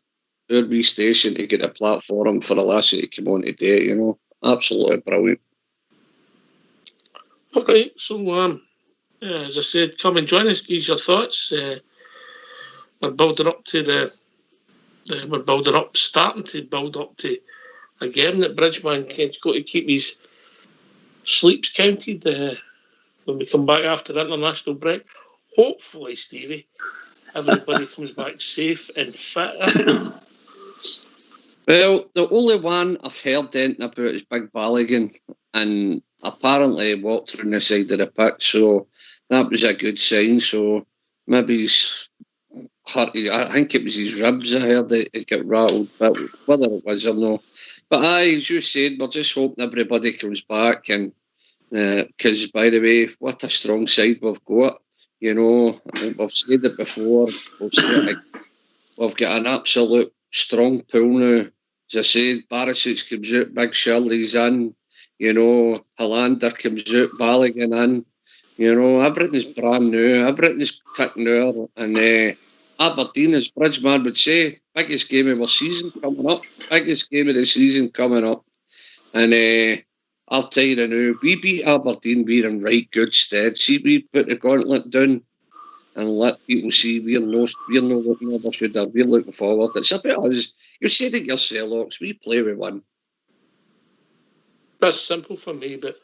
wee station to get a platform for the lassie to come on today, you know. Absolutely brilliant. Okay, so as I said, come and join us, give your thoughts. We're building up to starting to build up to a game that Bridgeman can't go to keep his sleeps counted when we come back after the international break. Hopefully, Stevie, everybody comes back safe and fit. Well, the only one I've heard anything about is Big Balogun, and apparently walked through the side of the pitch, so that was a good sign. So maybe he's hurt. I think it was his ribs I heard it get rattled, but whether it was or no. But aye, as you said, we're just hoping everybody comes back, and because by the way, what a strong side we've got. You know, we've said it before. We've got an absolute strong pool now. As I said, Barisic comes out, Big Shirley's in. You know, Hollander comes out, Balogun in. You know, everything's brand new, everything's ticking out. And Aberdeen, as Bridgeman would say, biggest game of the season coming up. Biggest game of the season coming up. And I'll tell you now, we beat Aberdeen, we're in right good stead. See, we put the gauntlet down and let people see we're no looking over shoulder, we're looking forward. It's a bit us. You said it yourself, Ox, we play with one. That's simple for me, but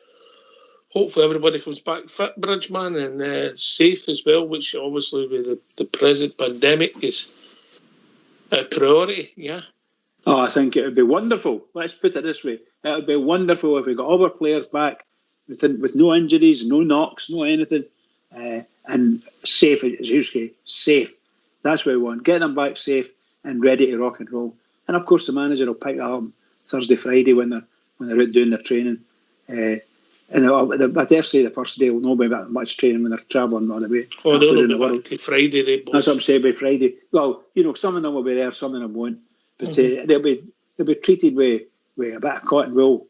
hopefully everybody comes back fit, Bridgeman, and safe as well, which obviously with the present pandemic is a priority, yeah. Oh, I think it would be wonderful. Let's put it this way. It would be wonderful if we got all our players back with no injuries, no knocks, no anything, and safe, as you say, safe. That's what we want. Get them back safe and ready to rock and roll. And of course, the manager will pick that up Thursday, Friday when they're out doing their training. And I dare say the first day will not be that much training when they're travelling all the way. Oh, they'll be back to Friday. That's what I'm saying, by Friday. Well, you know, some of them will be there, some of them won't. But they'll be treated with a bit of cotton wool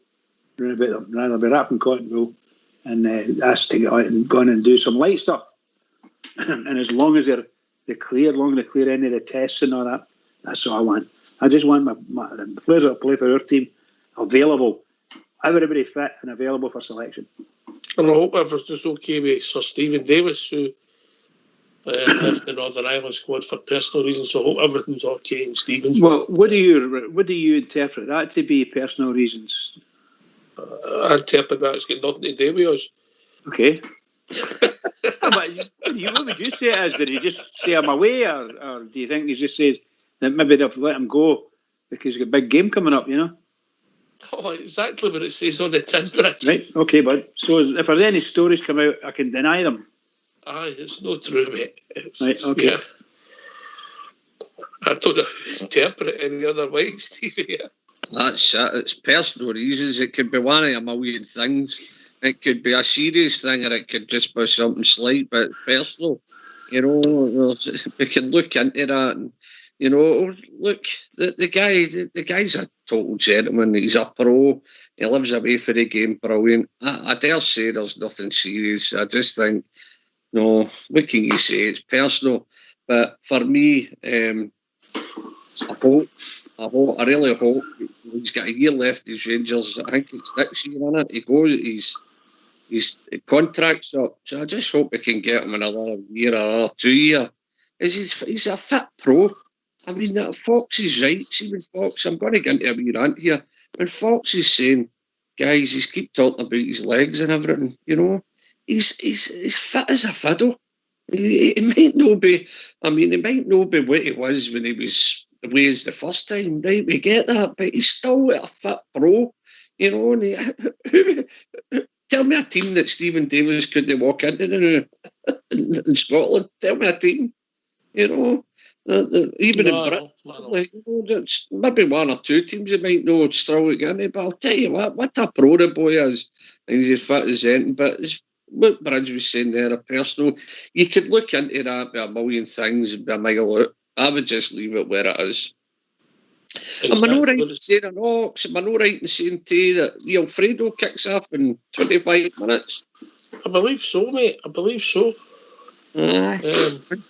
around about them. They'll be wrapped in cotton wool and asked to get out and go on and do some light stuff. And as long as they're clear, as long as they clear any of the tests and all that, that's all I want. I just want the players that play for our team available, everybody fit and available for selection. And I hope everything's okay with Sir Stephen Davis, who left the Northern Ireland squad for personal reasons. So I hope everything's okay in Stephen's. Well, what do you interpret that to be? Personal reasons? I interpret that it's got nothing to do with us. Okay. What would you say it is? Did he just say him away, or do you think he just says that maybe they'll let him go because he's got a big game coming up, you know? Oh, exactly what it says on the tin, Rich. Right, okay, bud. So if there's any stories come out, I can deny them. Aye, it's not true, mate. Right, okay. Yeah. I don't know how to interpret it any other way, Stevie. Yeah. That's it. It's personal reasons. It could be one of a million things. It could be a serious thing, or it could just be something slight, but personal. You know, we can look into that. And, you know, look, the guy's a total gentleman. He's a pro. He lives away for the game. Brilliant. I dare say there's nothing serious. I just think, no, what can you say? It's personal. But for me, I really hope he's got a year left. His Rangers, I think it's next year, isn't it? He goes, his contract's up, so I just hope we can get him another year or 2 years. He's a fit pro. I mean, Fox is right. See, when Fox, I'm going to get into a wee rant here. When Fox is saying, guys, he's keep talking about his legs and everything, you know, he's fit as a fiddle. He might not be. I mean, he might not be what he was when he was away as the first time, right? We get that, but he's still a fit pro, you know. And tell me a team that Stephen Davis couldn't walk into in Scotland. Tell me a team, you know. Even in Britain, like, you know, maybe one or two teams that might know struggle to get in, but I'll tell you what a pro the boy is. And he's as fit as anything, but it's, what Bridge was saying there, a personal, you could look into that by a million things and be a mile out. I would just leave it where it is. Exactly. Am I not right in saying an Ox? Am I not right in saying to you that Alfredo kicks off in 25 minutes? I believe so, mate. I believe so.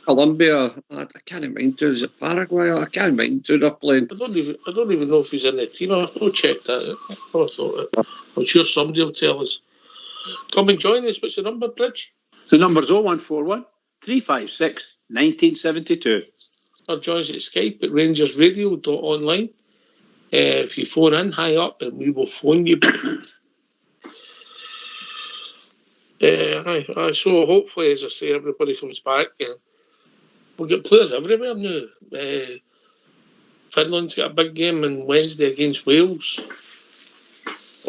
Colombia, I can't mind to. Is it Paraguay? I can't mind to. They're playing. I don't even know if he's in the team. I'll check that. I'm sure somebody will tell us. Come and join us. What's the number, Bridge? The number's 0141 356 1972. Or join us at Skype at rangersradio.online. If you phone in, high up, and we will phone you back. So hopefully, as I say, everybody comes back. We'll get players everywhere now. Finland's got a big game on Wednesday against Wales.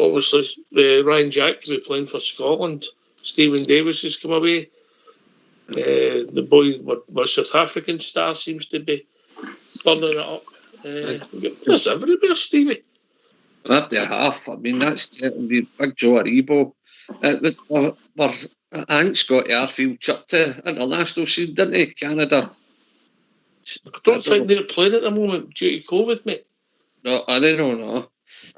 Obviously, Ryan Jack will be playing for Scotland. Stephen Davis has come away. The boy, what South African star, seems to be burning it up. We get players everywhere, Stevie. After half, I mean, that's big Joe Aribo. I think Scotty Arfield chucked to international scene, didn't he? Canada. I don't think they're playing at the moment due to COVID, mate. No, I don't know.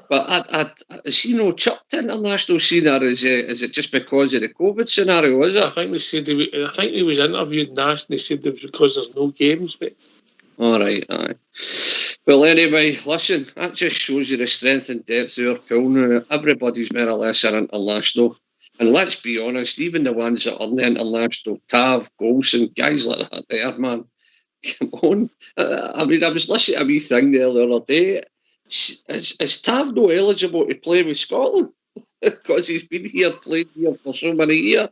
But is he no chucked to international scene, or is it just because of the COVID scenario? Is it? I think they said he was interviewed and asked, and they said it was because there's no games, mate. All right, aye. Well, anyway, listen, that just shows you the strength and depth of our pool now. Everybody's more or less an international. And let's be honest, even the ones that are the international, Tav, Golson, guys like that there, man. Come on. I mean, I was listening to a wee thing there the other day. Is Tav not eligible to play with Scotland? Because he's been here, played here for so many years.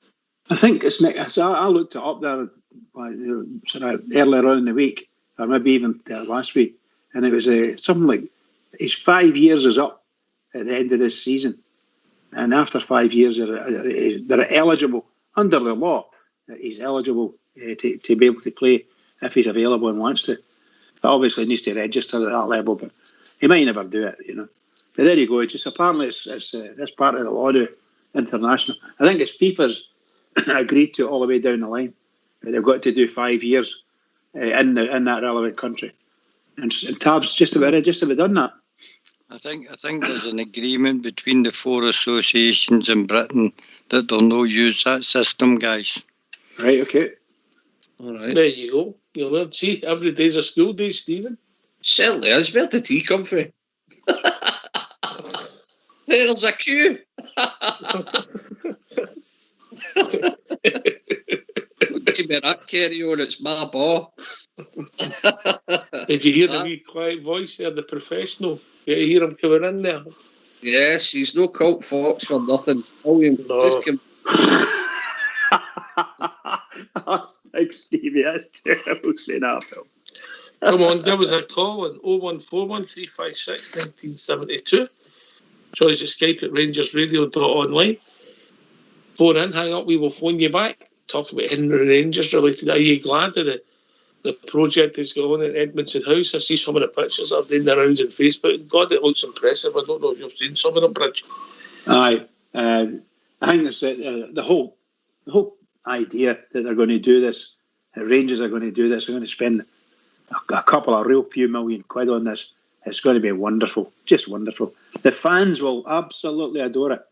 I think it's next. I looked it up there earlier on in the week, or maybe even last week, and it was something like his 5 years is up at the end of this season, and after 5 years they're eligible under the law. He's eligible to be able to play if he's available and wants to. But obviously he needs to register at that level, but he might never do it, you know. But there you go. It's just apparently it's part of the law now, international. I think it's FIFA's agreed to it all the way down the line. They've got to do 5 years in that relevant country, and Tav's just about done that. I think there's an agreement between the four associations in Britain that they'll no use that system, guys. Right. Okay. All right. There you go. You learn. See, every day's a school day, Stephen. Certainly is. Where did he come from? There's a queue. Give me that, carry on. It's my ball. Did you hear the wee quiet voice there, the professional? You hear him coming in there? Yes, he's no Colt Fox for nothing. No. That's like Stevie. That's terrible saying that, Phil. Come on, give us a call on 0141 356 1972. Choose the Skype at rangersradio.online. Phone in, hang up, we will phone you back. Talk about Henry Rangers related. Are you glad that the project is going on at Edmondson House? I see some of the pictures that are doing the rounds on Facebook. God, it looks impressive. I don't know if you've seen some of them, Bridge. Aye. I think it's the whole idea that they're going to do this, the Rangers are going to do this, they're going to spend a couple of real few million quid on this. It's going to be wonderful, just wonderful. The fans will absolutely adore it.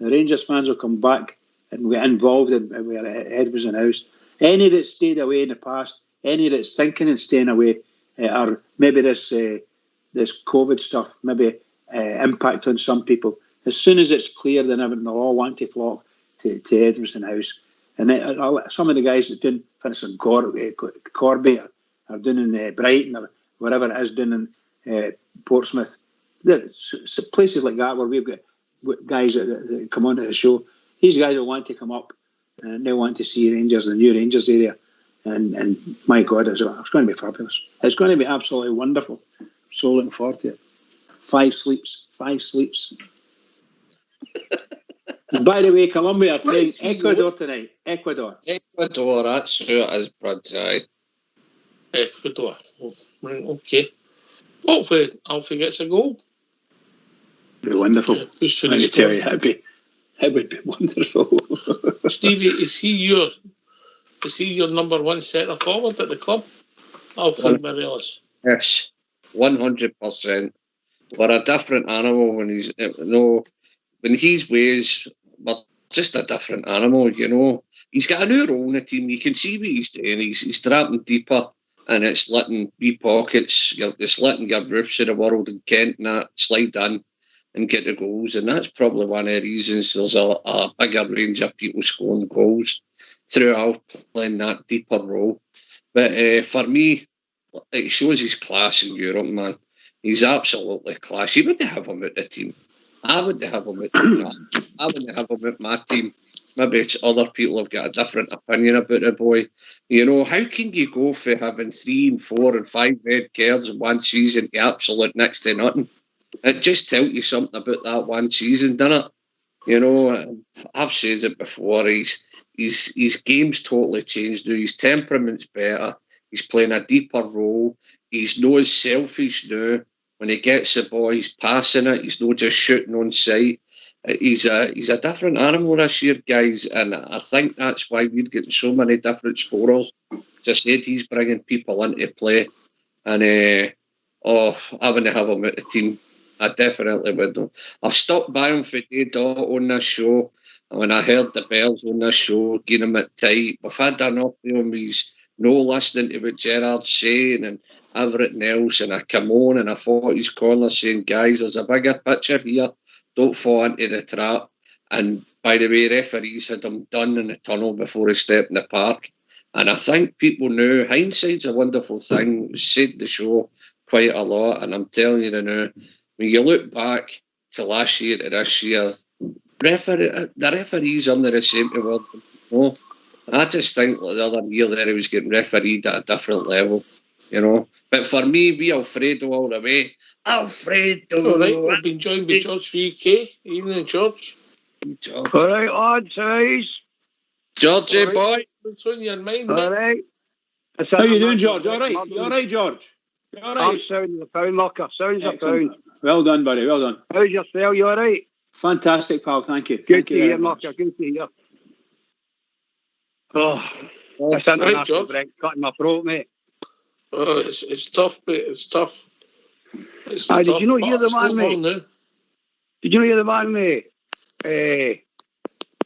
The Rangers fans will come back and get involved in Edmondson House. Any that stayed away in the past, any that's thinking of staying away, or maybe this COVID stuff maybe impact on some people. As soon as it's clear, then they'll all want to flock to Edmondson House. And some of the guys that doing, for instance, Corby or doing in Brighton or whatever it is, doing in Portsmouth, places like that where we've got guys that come onto the show. These guys will want to come up and they want to see Rangers, the new Rangers area. And my God, it's going to be fabulous. It's going to be absolutely wonderful. So looking forward to it. 5 sleeps. By the way, Colombia are playing Ecuador tonight. Ecuador, that's who it is, Brad. Ecuador. Right, okay. Hopefully, Alfie gets a goal. It'd be wonderful. Yeah, I can tell you, it would be wonderful. Stevie, is he your number one centre forward at the club? Alfred Morelos. Yes, 100%. We're a different animal when he's when he's ways. We're just a different animal, you know. He's got a new role in the team. You can see what he's doing. He's trapping deeper, and it's letting wee pockets. It's letting your Roofs of the world and Kent and that slide in and get the goals, and that's probably one of the reasons there's a bigger range of people scoring goals through Alf playing that deeper role. But for me, it shows his class in Europe, man. He's absolutely class. You wouldn't have him at the team. I wouldn't have him at the team. I wouldn't have him at my team. Maybe it's other people have got a different opinion about the boy. You know, how can you go for having 3 and 4 and 5 red cards in one season to absolute next to nothing? It just tells you something about that one season, doesn't it? You know, I've said it before. His game's totally changed now. His temperament's better. He's playing a deeper role. He's not as selfish now. When he gets the ball, he's passing it. He's not just shooting on sight. He's a different animal this year, guys, and I think that's why we're getting so many different scorers. Just said he's bringing people into play, and I wouldn't have him at the team. I definitely would. I've stopped by him for day dot on this show. When I heard the bells on this show, getting him at tight. We've had enough of him. He's no listening to what Gerard's saying and everything else. And I come on and I fought his corner saying, guys, there's a bigger picture here. Don't fall into the trap. And by the way, referees had him done in the tunnel before he stepped in the park. And I think people know hindsight's a wonderful thing. We said the show quite a lot. And I'm telling you now, when you look back to last year to this year, the referees under the same word. No, I just think the other year there he was getting refereed at a different level, you know. But for me, we Alfredo all the way. Alfredo! All right, we've been joined by George VK. Evening, George. George. All right, lads, guys. Georgie All right, boy. what's on your mind, All mate? right. How you doing, George? All right? You all right, George? You all I'm right? sounding a pound, Mucker. Sounds a Excellent. pound. Well done, buddy. Well done. How's yourself? You all right? Fantastic, pal. Thank you. Good Thank to you hear, very much. Mucker. Good to hear. Oh, this Right, international George. break cutting my throat, mate. Oh, it's tough, mate. It's tough. It's Did tough, you not but hear the it's man, going mate? on now. Did you hear the man, mate?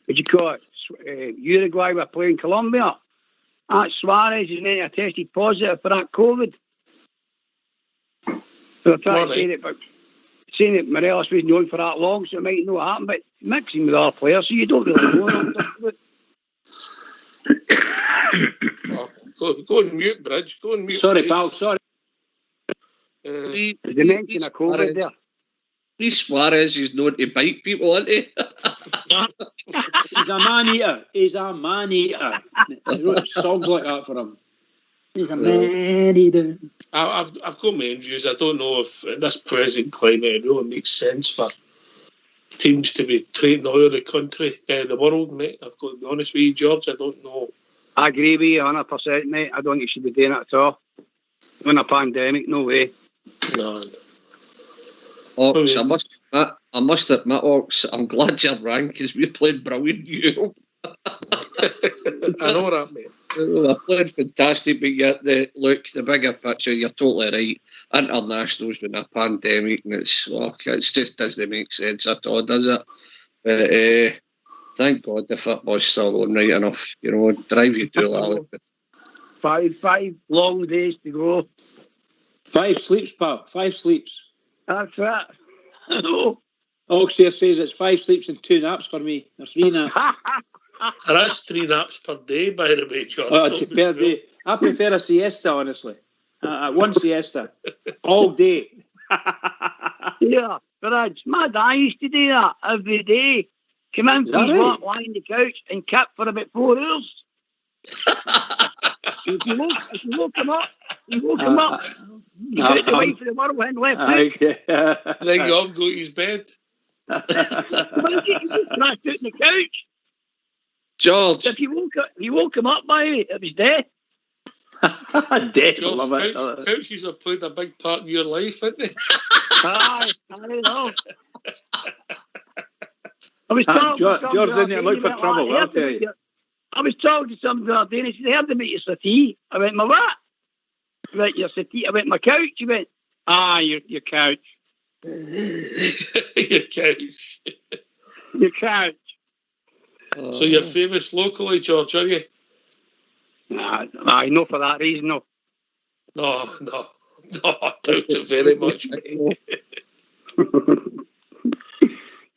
What you call it? Uruguay were playing Colombia. That Suarez is now tested positive for that COVID. So they're trying to say that, but saying that Morelos was known for that long, so it might not happen, but mixing with other players, so you don't really know what I'm talking about. Go and mute, Bridge. Go and mute. Sorry, please. pal. Sorry. They mention a COVID there. Luis Suarez is known to bite people, isn't he? He's a man-eater. He's a man-eater. They wrote songs like that for him. He's a man-eater. I've got my own views. I don't know if in this present climate it really makes sense for teams to be training all over the country, the world, mate. I've got to be honest with you, George. I don't know. I agree with you 100%, mate. I don't think you should be doing it at all. In a pandemic, no way. No. Ox, I must admit, Ox, I'm glad you rang because we played brilliant Europe. I know that, mate. I played fantastic, but yet the bigger picture, you're totally right. Internationals with a pandemic, and it just doesn't make sense at all, does it? But thank God the football's still going right enough. You know, drive you to that. 5 long days to go. 5 sleeps, pal. 5 sleeps. That's right. I know. Oxia says it's 5 sleeps and 2 naps for me. Or 3 naps. And that's 3 naps per day, by the way, George. Per day. I prefer a siesta, honestly. 1 siesta. All day. Yeah, but my dad used to do that every day. Come in from work, lie on the couch and kip for about 4 hours. If you woke him up, you got the way for the world and left out. Then you all go to his bed. You just crashed out in the couch. George. If you woke him up by it was death. Death, George, love it. Couches have played a big part in your life, haven't they? Aye, I know. I was told George in there look for trouble, I'll tell you. I was talking to somebody the other day and he said, I heard about your settee. I went, my what? He went, your settee. I went, my couch. He went, your couch. Your couch. Your couch. So you're famous locally, George, are you? I know for that reason, no. No, I doubt it very much, mate.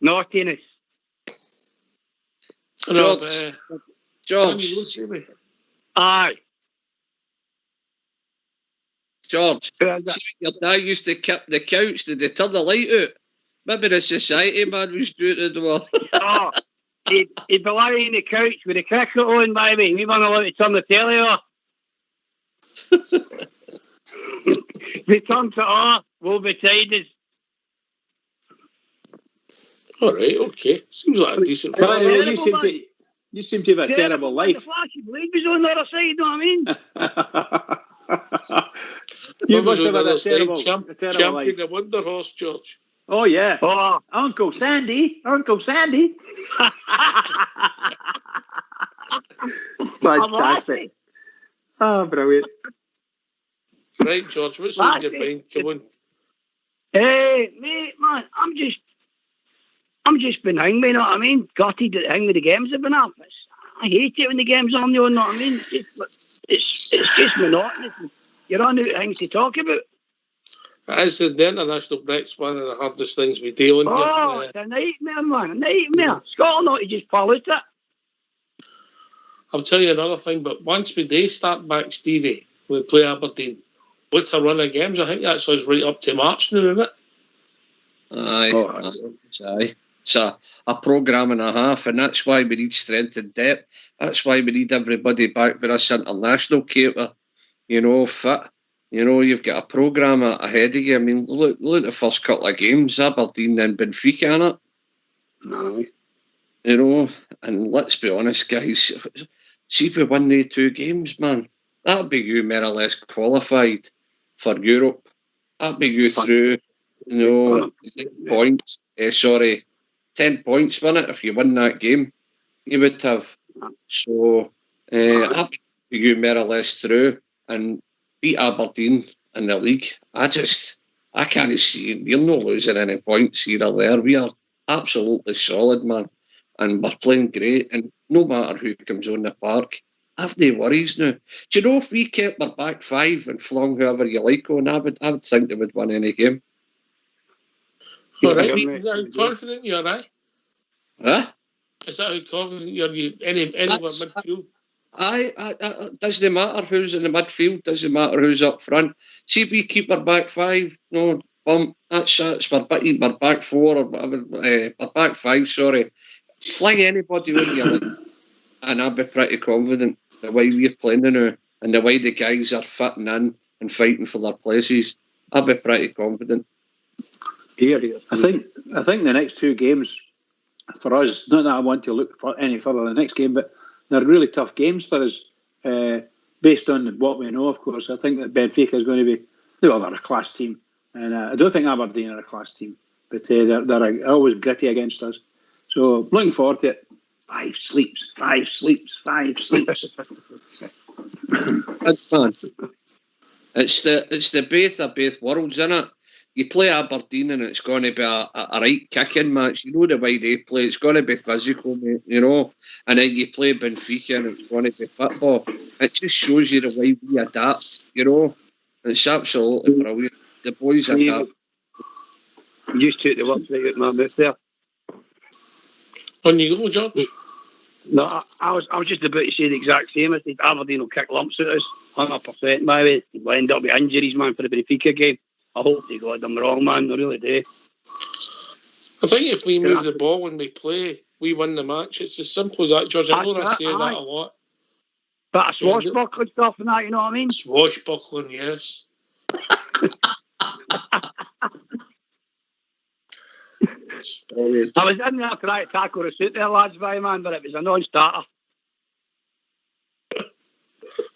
Naughtiness. George. Aye. George, your dad used to kip the couch. Did they turn the light out? Maybe the society man was due to the door. He'd be lying in the couch with the cricket on, by the way. We weren't allowed to turn the telly off. They turned it off. We'll be tidies. All right, okay. Seems like a decent family. You seem to have a terrible life. The flashy blade was on the other side, you know what I mean? You must have had a terrible champion life. the Wonder Horse, George. Oh, yeah. Oh. Uncle Sandy. Fantastic. Oh, brilliant. Right, George, what's on your mind? Come on. Hey, mate, man, I'm just been hanging, you know what I mean? Gutted that hang with the games have been up. I hate it when the games are on, you know what I mean? It's just monotonous. You're on out things to talk about. As the international break's one of the hardest things we deal with. Oh, it's a nightmare, man. A nightmare. Scotland ought to just pull out it. I'll tell you another thing, but once we do start back, Stevie, we play Aberdeen. With a run of games, I think that's us right up to March now, isn't it? Aye. It's a programme and a half, and that's why we need strength and depth. That's why we need everybody back with us international cater, fit. You've got a programme ahead of you. I mean, look at the first couple of games, Aberdeen and Benfica, innit? No. And let's be honest, guys, see if we win the 2 games, man, that'll be you more or less qualified for Europe. That'll be you through, points. 10 points, wasn't it? If you win that game, you would have. So, that'll be you more or less through and beat Aberdeen in the league. I can't see you're not losing any points here or there. We are absolutely solid, man, and we're playing great. And no matter who comes on the park, I have no worries now. Do you know if we kept our back 5 and flung whoever you like on, I would think they would win any game. All right, is that how confident you are, right? Huh? Is that how confident you are? Anyone midfield? It doesn't matter who's in the midfield, doesn't matter who's up front. See if we keep our back 5, that's our back 4 or whatever, our back 5, sorry. Fling anybody on you, like, and I'd be pretty confident the way we're playing now and the way the guys are fitting in and fighting for their places. I'd be pretty confident. Here. I think the next two games for us, not that I want to look for any further the next game, but they're really tough games for us, based on what we know, of course. I think that Benfica is going to be, well, they're a class team, and I don't think Aberdeen are a class team, but they're always gritty against us. So looking forward to it. 5 sleeps. That's fun. It's the best of both worlds, isn't it? You play Aberdeen and it's going to be a right kicking match. You know the way they play. It's going to be physical, mate, you know. And then you play Benfica and it's going to be football. It just shows you the way we adapt, you know. It's absolutely brilliant. The boys adapt. You just took the words right out of my mouth there. On you go, George. No, I was just about to say the exact same. I said Aberdeen will kick lumps at us, 100%. By the way, we'll end up with injuries, man, for the Benfica game. I hope they got them wrong, man. I really do. I think if we move the ball when we play, we win the match. It's as simple as that, George. I know I say that a lot. But a swashbuckling stuff and that, you know what I mean? Swashbuckling, yes. I was in there trying to tackle the suit there, lads, by man, but it was a non-starter.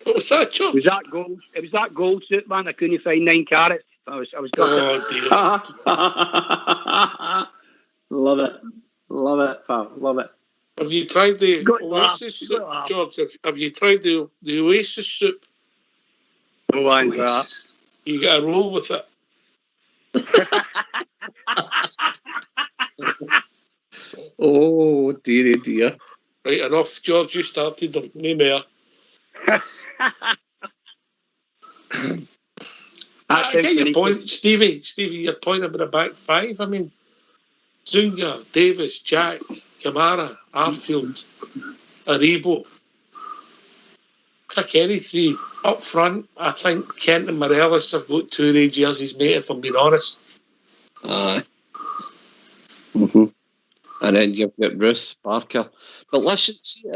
What was that, George? It was that gold suit, man. I couldn't find 9 carats. I was oh dear. Love it, fam. Love it. Have you tried the Oasis soup, George? Have you tried the Oasis soup? No, I ain't that. You got to roll with it. Oh dear. Right, enough, George. You started them. No more. I get your point, Stevie. Your point about a back 5. I mean, Zunga, Davis, Jack, Kamara, Arfield, Aribo. Pick any 3 up front. I think Kent and Morelos have got 2 red jerseys, mate. If I'm being honest. Aye. Mm-hmm. And then you've got Ruth, Barker. But listen, see,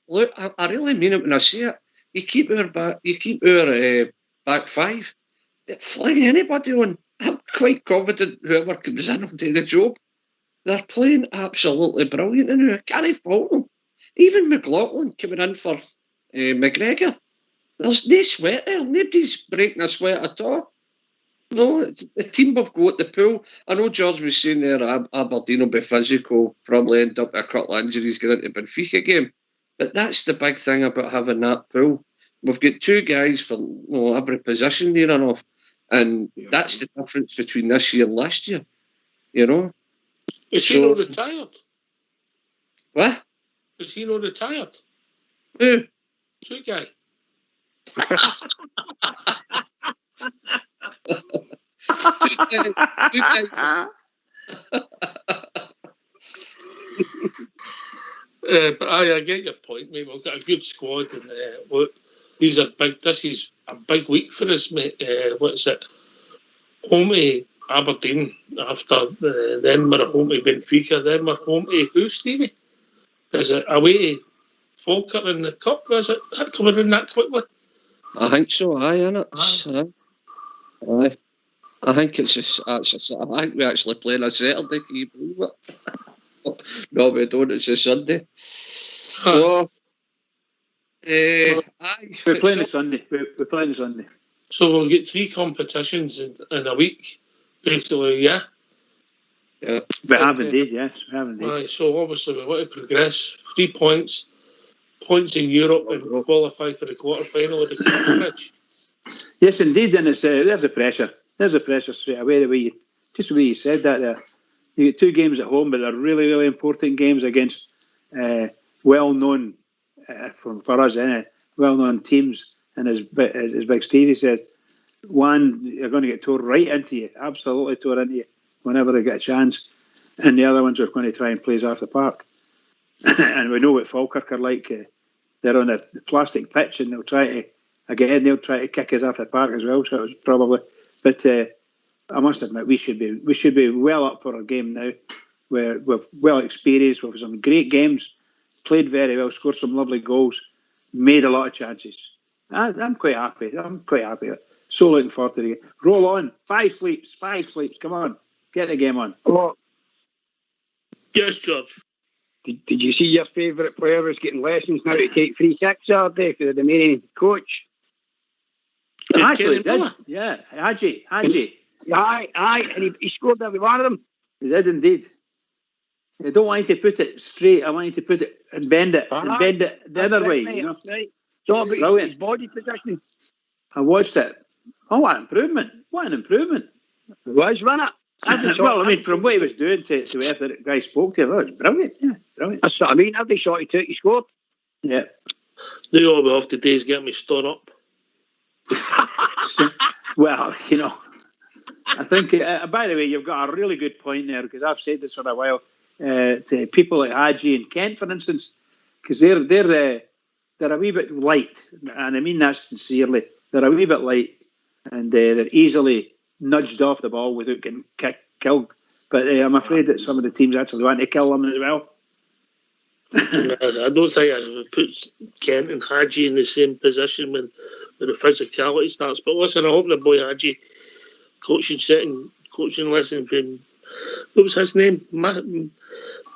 look, I really mean it when I say it. You keep our back 5. Fling anybody on. I'm quite confident whoever comes in will do the job. They're playing absolutely brilliant and I can't fault them. Even McLaughlin coming in for McGregor. There's no sweat there. Nobody's breaking a sweat at all. No, the team have got the pool. I know George was saying there Aberdeen will be physical, probably end up with a couple of injuries going into the Benfica game. But that's the big thing about having that pool. We've got 2 guys for every position near enough. And that's the difference between this year and last year. You know? Is he not retired? What? Is he not retired? Who? 2 guy. Two guys. But I get your point, mate. We've got a good squad, and these are big. This is a big week for us, mate. What's it? Home to Aberdeen. After then we're home to Benfica. Then we're home to who, Stevie? Is it away to Falkirk in the cup? Is it that coming in that quickly? I think so. Aye, innit? Aye. I think it's just. I think we actually play on a Saturday. Can you believe it? No, we don't. It's a Sunday. So, aye. We're playing on Sunday. We're playing on Sunday. So we'll get 3 competitions in a week, basically. Yeah. Yeah. We have indeed. Yes, we have indeed. Right. So obviously we want to progress. 3 points in Europe, and qualify for the quarter-final of the Conference. Yes, indeed. And it's there's the pressure. There's the pressure straight away. The way you said that there. You get 2 games at home, but they're really, really important games against well-known, for us, well-known teams. And as Big Stevie said, one, you're going to get tore right into you, absolutely tore into you, whenever they get a chance. And the other ones are going to try and play us off the park. And we know what Falkirk are like. They're on a plastic pitch, and they'll try to kick us off the park as well. So it was probably, but. I must admit, we should be well up for our game now. we're well experienced, with some great games, played very well, scored some lovely goals, made a lot of chances. I'm quite happy. So looking forward to it. Roll on. 5 sleeps. Come on, get the game on. Oh, Yes, George. did you see your favourite player was getting lessons now to take free kicks the other day for the Romanian coach? Actually, Kenny did. Miller. Yeah, Hadji. Aye, and he scored every one of them. He did indeed. I don't want you to put it straight. I want you to put it and bend it. And bend it the other way. Right, You know? right. It's all about Brilliant. his body positioning. I watched it. Oh, what an improvement. It was, wasn't it? Well, I mean, from what he was doing to where the guy spoke to him, that was brilliant. Yeah, brilliant. That's what I mean. Every shot he took, he scored. Yeah. They all we have to do is get me stood up. Well, you know, I think, by the way, you've got a really good point there, because I've said this for a while to people like Hadji and Kent, for instance, because they're a wee bit light, and I mean that sincerely. They're a wee bit light, and they're easily nudged off the ball without getting killed. But I'm afraid that some of the teams actually want to kill them as well. I don't think I would put Kent and Hadji in the same position when the physicality starts. But listen, I hope the boy Hadji coaching lesson from, what was his name? The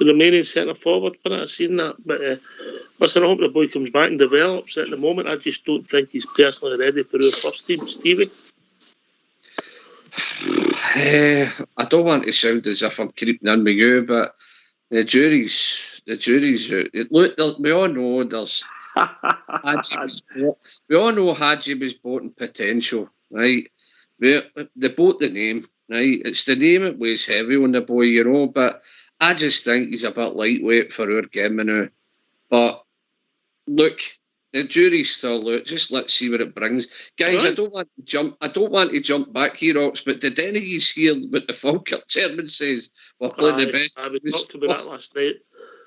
Romanian centre forward. But I've seen that. But listen, I hope the boy comes back and develops. At the moment, I just don't think he's personally ready for our first team. Stevie? I don't want to sound as if I'm creeping in with you, but the jury's out. Look, we all know there's we all know Hadji was bought in potential, right? They bought the name, right? It's the name that weighs heavy on the boy, you know, but I just think he's a bit lightweight for our game now. But look, the jury's still out. Just let's see what it brings, guys. Right. I don't want to jump back here, Ox. But did any of you hear what the Falkirk chairman says? We're playing the best. I talked about that last night.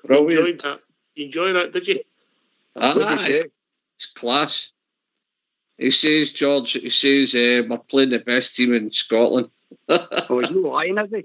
Brilliant. You enjoyed that, did you? It's class. He says, George. He says we're playing the best team in Scotland. Oh, he's no lying, is he?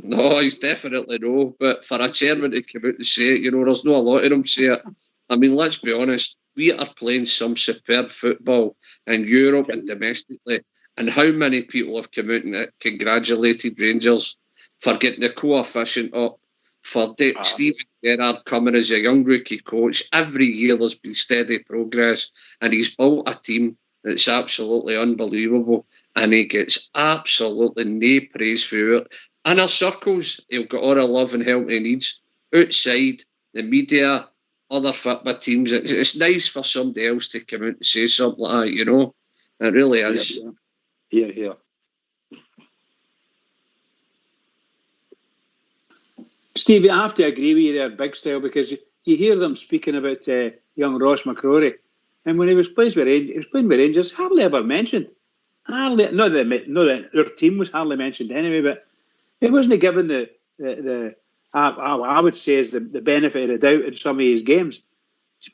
No, he's definitely no. But for a chairman to come out and say it, you know, there's not a lot of them say it. I mean, let's be honest. We are playing some superb football in Europe and domestically. And how many people have come out and congratulated Rangers for getting the coefficient up, for Stephen Gerrard coming as a young rookie coach. Every year there's been steady progress, and he's built a team that's absolutely unbelievable, and he gets absolutely no praise for it. In our circles, he'll get all the love and help he needs. Outside, the media, other football teams, it's nice for somebody else to come out and say something like that, you know? It really is. Yeah. Stevie, I have to agree with you there, big style, because you hear them speaking about young Ross McCrory, and when he was playing with Rangers, hardly ever mentioned. Not that our team was hardly mentioned anyway, but he wasn't given the I would say is the benefit of the doubt in some of his games.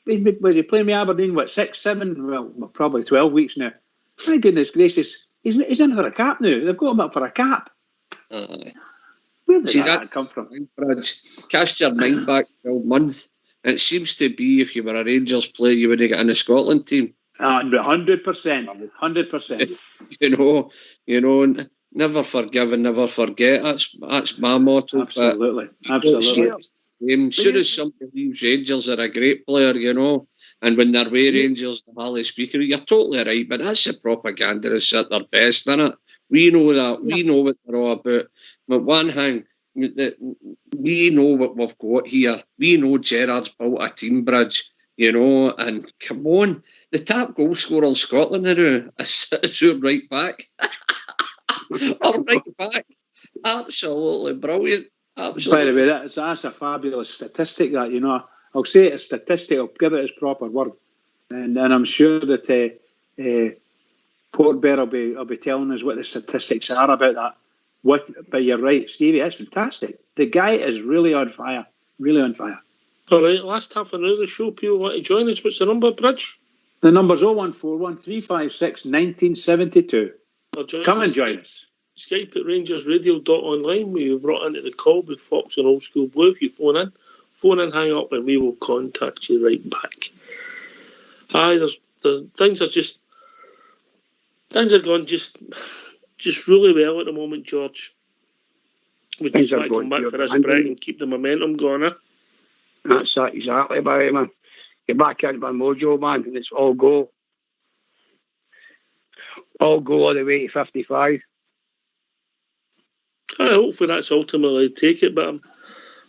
Was he playing with Aberdeen, 6, 7, well, probably 12 weeks now? My goodness gracious, he's in for a cap now. They've got him up for a cap. Where did that come from? Cast your mind back 12 months. It seems to be if you were a Rangers player, you would get in the Scotland team. 100%. 100%. You know, never forgive and never forget. That's my motto. Absolutely. Soon as somebody leaves Rangers, they're a great player, you know. And when they're with Rangers, the Harley Speaker, you're totally right, but that's the propaganda that's at their best, isn't it? We know that. We know what they're all about. But one thing, we know what we've got here. We know Gerrard's built a team bridge, you know, and come on, the top goal scorer in Scotland now is your right back. Our right back. Absolutely brilliant. Absolutely. By the way, that's a fabulous statistic, that, you know. I'll say it's a statistic, I'll give it its proper word. And I'm sure that Portbear will be telling us what the statistics are about that. But you're right, Stevie, that's fantastic. The guy is really on fire. Really on fire. All right, last half an hour of the show, people want to join us. What's the number, Bridge? The number's 0141 356 1972. Come and join us. Skype at rangersradio.online, where you brought into the call with Fox and Old School Blue. If you phone in, hang up, and we will contact you right back. Aye, things are going just really well at the moment, George. We just want to come back for this break and keep the momentum going. That's that exactly about it, man. Get back into my mojo, man, and it's all go. All go all the way to 55. Hopefully that's ultimately take it, but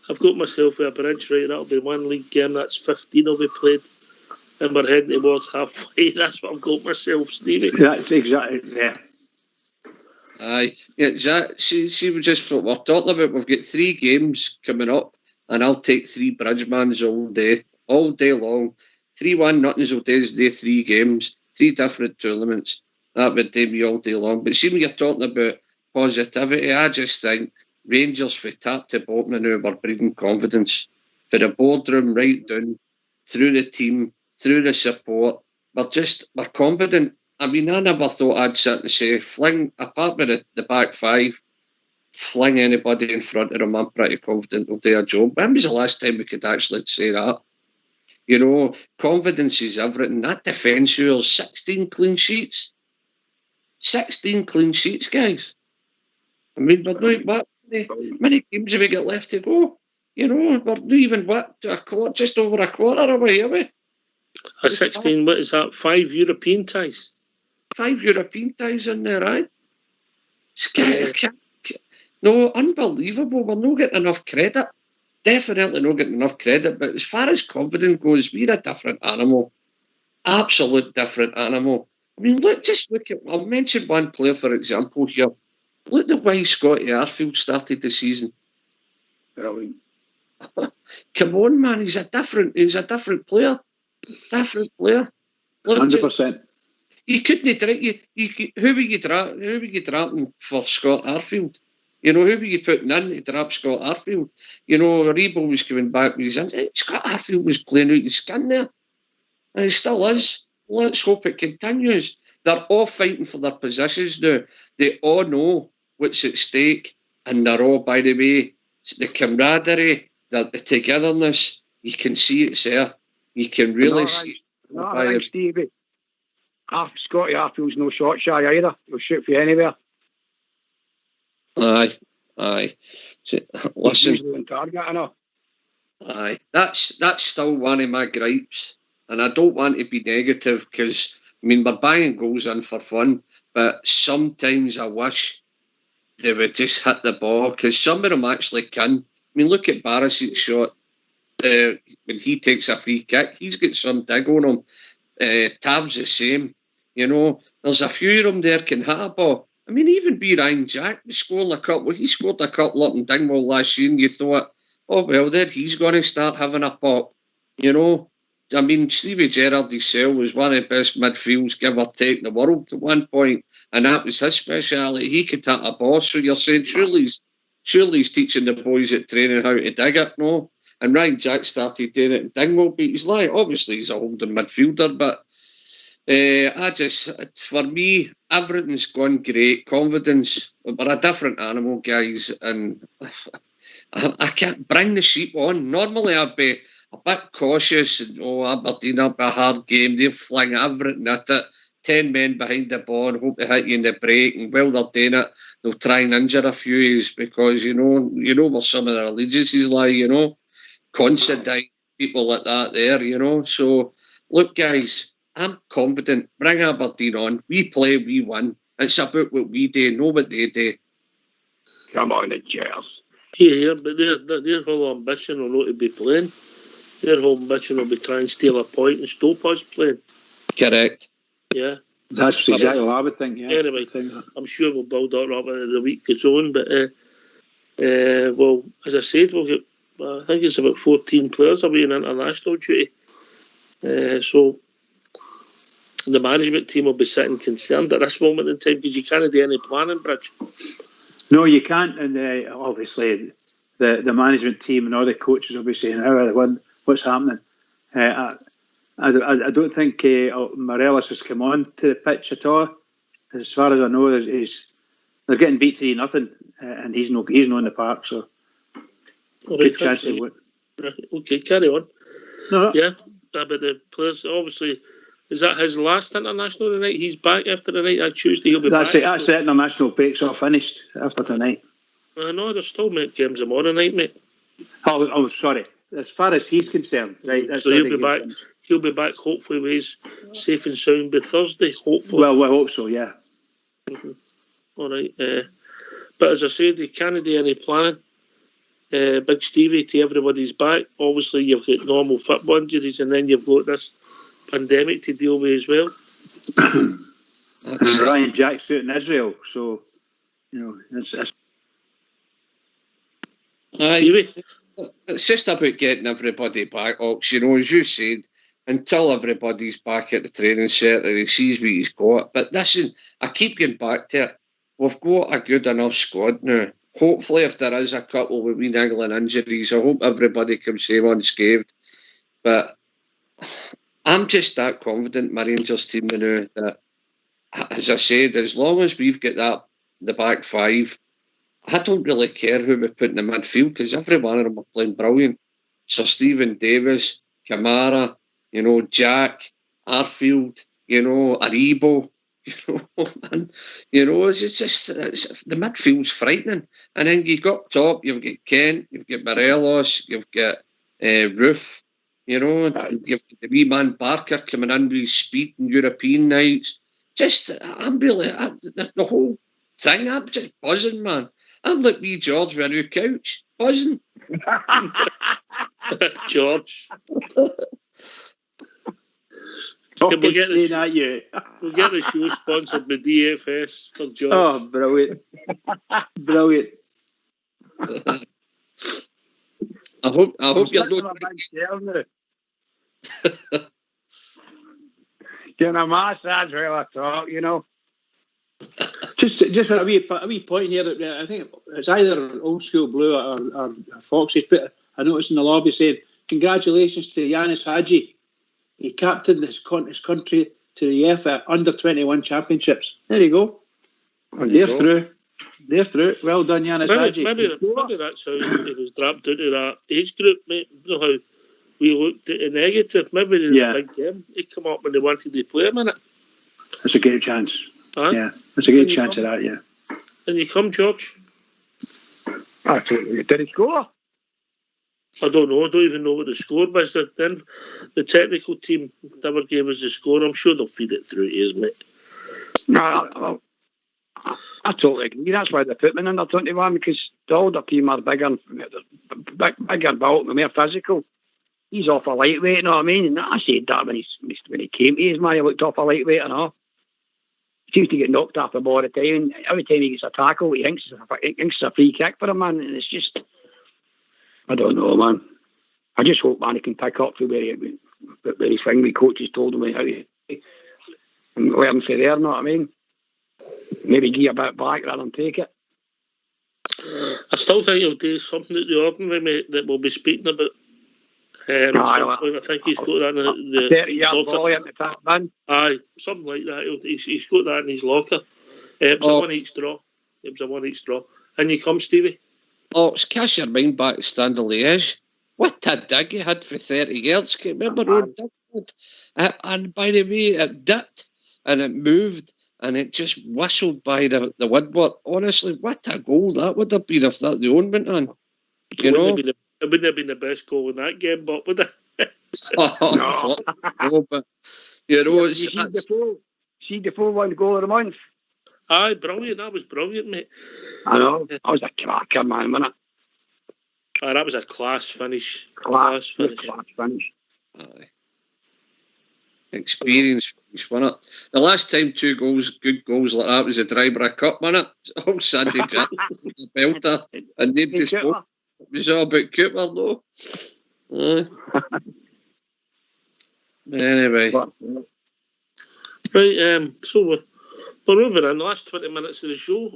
I've got myself with a bridge, right? That'll be one league game, that's 15 will be played, and we're heading towards halfway. That's what I've got myself, Stevie. That's exactly, yeah. Aye. Yeah, see just what we're talking about. We've got 3 games coming up, and I'll take 3 Bridgemans all day long. 3-1 nothings will do 3 games, 3 different tournaments. That would do me all day long. But see, when you're talking about positivity, I just think Rangers, for top to bottom now, we're breeding confidence. For the boardroom right down, through the team, through the support, we're confident. I mean, I never thought I'd sit and say, apart with the back 5, fling anybody in front of them, I'm pretty confident they'll do a job. When was the last time we could actually say that? You know, confidence is everything. That defence here, 16 clean sheets. 16 clean sheets, guys. I mean, how many games have we got left to go? You know, we're not even, just over a quarter away, are we? 16, what is that, 5 European ties? 5 European ties in there, right? No, unbelievable. We're not getting enough credit. Definitely not getting enough credit. But as far as confidence goes, we're a different animal. Absolute different animal. I mean, just look at, I'll mention one player, for example, here. Look at the way Scotty Arfield started the season. Brilliant. Come on, man, he's a different player. Different player. Look, 100%. You couldn't who were you drafting for Scott Arfield? You know, who were you putting in to draft Scott Arfield? You know, Rebo was coming back with his injury. Scott Arfield was playing out his skin there. And he still is. Let's hope it continues. They're all fighting for their positions now. They all know what's at stake. And they're all, by the way, the camaraderie, the togetherness, you can see it's there. You can really see it. Stevie. Scotty Arfield's no shot shy either. He'll shoot for you anywhere. Aye. Listen. He's on target, I know. Aye. That's still one of my gripes. And I don't want to be negative because, I mean, we're buying goals in for fun, but sometimes I wish they would just hit the ball because some of them actually can. I mean, look at Barisic's shot. When he takes a free kick, he's got some dig on him. Tav's the same. You know, there's a few of them there can hit a ball. I mean, even Ryan Jack scored a couple. He scored a couple up in Dingwall last year, and you thought, oh, well, there he's going to start having a pop. You know, I mean, Stevie Gerrard himself was one of the best midfields, give or take, in the world at one point, and that was his speciality. He could hit a ball, so you're saying surely he's teaching the boys at training how to dig it, no? And Ryan Jack started doing it in Dingwall, but he's like, obviously he's a holding midfielder, but for me, everything's gone great. Confidence, we're a different animal, guys, and I can't bring the sheep on. Normally I'd be a bit cautious, and Aberdeen will be a hard game, they'll fling everything at it, 10 men behind the ball and hope to hit you in the break, and while they're doing it, they'll try and injure a few because you know where some of their allegiances lie, you know, Considine, people like that there, you know. So look, guys, I'm confident. Bring Aberdeen on. We play, we win. It's about what we do, not what they do. Come on, the Jers. Yeah, but their whole ambition will not to be playing. Their whole ambition will be trying to steal a point and stop us playing. Correct. Yeah. That's exactly what I would think, yeah. Anyway, I'm sure we'll build that up as the week goes on, but well, as I said, we'll get, I think it's about 14 players away in international duty. So the management team will be sitting concerned at this moment in time because you can't do any planning, Bridge. No, you can't, and obviously the management team and all the coaches will be saying, what's happening? I don't think Morelos has come on to the pitch at all. As far as I know, They're getting beat 3-0, and he's not in the park, so good chance to win. Okay, carry on. No, Yeah, but the players, obviously, is that his last international tonight? He's back after the night on Tuesday. He'll be that's back. it. That's the international breaks all finished after tonight. I know there's still games tomorrow night, mate. Oh, sorry. As far as he's concerned, right? That's So he'll be back. He'll be back. Hopefully, he's safe and sound by Thursday. Hopefully. Well, we hope so. Yeah. Mm-hmm. All right. But as I said, they can't do any planning. Big Stevie, to everybody's back. Obviously, you've got normal football injuries, and then you've got this pandemic to deal with as well. And Ryan Jack's out in Israel, so it's Stevie? It's just about getting everybody back, Ox. As you said, until everybody's back at the training centre, he sees what he's got. But listen, I keep going back to it. We've got a good enough squad now. Hopefully, if there is a couple with wee niggling injuries, I hope everybody comes home unscathed. But I'm just that confident, my Rangers team now, that, as I said, as long as we've got the back five, I don't really care who we put in the midfield, because every one of them are playing brilliant. Sir Stephen Davis, Kamara, Jack, Arfield, Aribo. Man, it's just the midfield's frightening. And then you got up top, you've got Kent, you've got Morelos, you've got Roof, you've got the wee man Barker coming in with his speed and European nights. I'm really, the whole thing, I'm just buzzing, man. I'm like wee George with a new couch, buzzing. George. We'll get the show sponsored by DFS for George. Oh, brilliant. Brilliant. I hope you're not... Getting a massage while I talk, Just a wee point here. I think it's either Old School Blue or Foxes, but I noticed in the lobby saying, congratulations to Yanis Hadji. He captained his country to the UEFA Under-21 Championships. There you go. They're through. They're through. Well done, Yanis Hadji. Maybe that's how he was dropped into that age group, mate. How we looked at the negative. Maybe in a big game, he come up when they wanted to play him in it. That's a great chance. Huh? Yeah, that's a great chance of that, yeah. And you come, George? Did he score? I don't know. I don't even know what the score was. Then the technical team never gave us the score. I'm sure they'll feed it through to us, mate. No, I totally agree. That's why they put me in under 21, because the older team are bigger built, more physical. He's off a lightweight, you know what I mean? And I said that when he came to his man, he looked off a lightweight and all. He seems to get knocked off the ball all the time. And every time he gets a tackle, he thinks it's a free kick for him, man. And it's just, I don't know, man. I just hope, man, he can pick up from where his thing, coaches told him how to and learn from there, you know what I mean? Maybe give a bit back rather than take it. I still think he'll do something at the ordinary, mate, that we'll be speaking about. I think he's got that in the 30-yard volley at the top, man. Aye, something like that. He's got that in his locker. It was a one-each draw. And you come, Stevie. Oh, it's cast your mind back to Standard Liège. What a dig he had for 30 yards. Remember and by the way, it dipped and it moved and it just whistled by the woodwork. Honestly, what a goal that would have been if that the own went on. It wouldn't have been the best goal in that game, but would it? No, but see the 4-1 goal of the month. Aye, brilliant. That was brilliant, mate. I know. That was a cracker, man, wasn't it? That was a class finish. Class finish. Aye. Experience finish, wasn't it? The last time good goals like that was the Drybrough Cup, wasn't it? Oh, Sandy Jack, the belter, and nobody spoke. It was all about Cooper, though. Anyway. Right, so we're moving in the last 20 minutes of the show,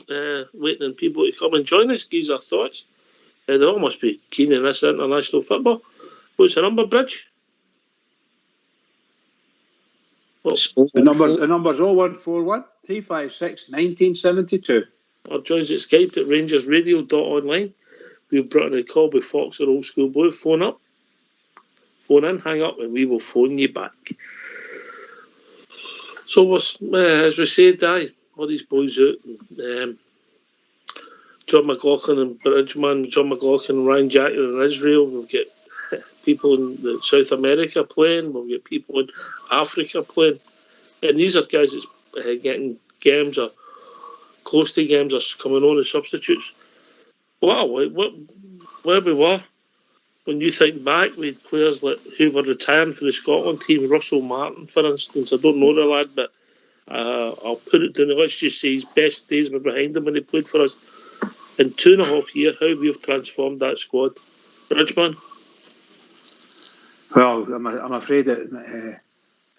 waiting on people to come and join us, give our thoughts. They all must be keen in this international football. What's the number, Bridge? The number's 0141 356 1972. or joins at Skype at rangersradio.online. We've brought in a call with Fox or Old School Blue. Phone up, phone in, hang up, and we will phone you back. So, as we said, all these boys out. John McLaughlin and Bridgman, John McLaughlin and Ryan Jacker in Israel. We'll get people in South America playing. We'll get people in Africa playing. And these are guys that's getting games or close to games or coming on as substitutes. Wow, where we were. When you think back, we had players like who were retiring for the Scotland team, Russell Martin, for instance. I don't know the lad, but I'll put it down. Let's just say his best days were behind him when he played for us. In 2.5 years, how we've transformed that squad. Bridgman? Well, I'm afraid that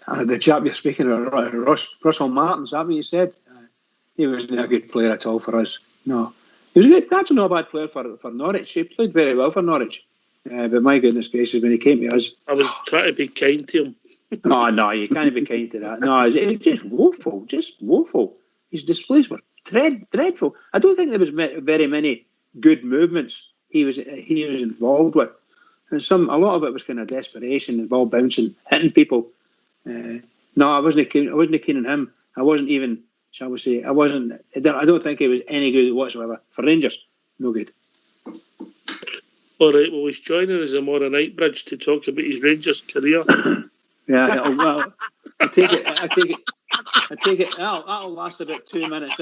the chap you're speaking of, Russell Martin, is that what you said? He wasn't a good player at all for us. No. He was actually not a bad player for Norwich. He played very well for Norwich. But my goodness gracious, when he came to us... I was trying to be kind to him. No, you can't be kind to that. No, it's just woeful. His displays were dreadful. I don't think there was very many good movements he was involved with. And a lot of it was kind of desperation, the ball bouncing, hitting people. No, I wasn't keen on him. I wasn't even, shall we say, I don't think he was any good whatsoever. For Rangers, no good. All right, well, he's joining us tomorrow night, Bridge, to talk about his Rangers career. Yeah, well, I take it. That'll last about 2 minutes.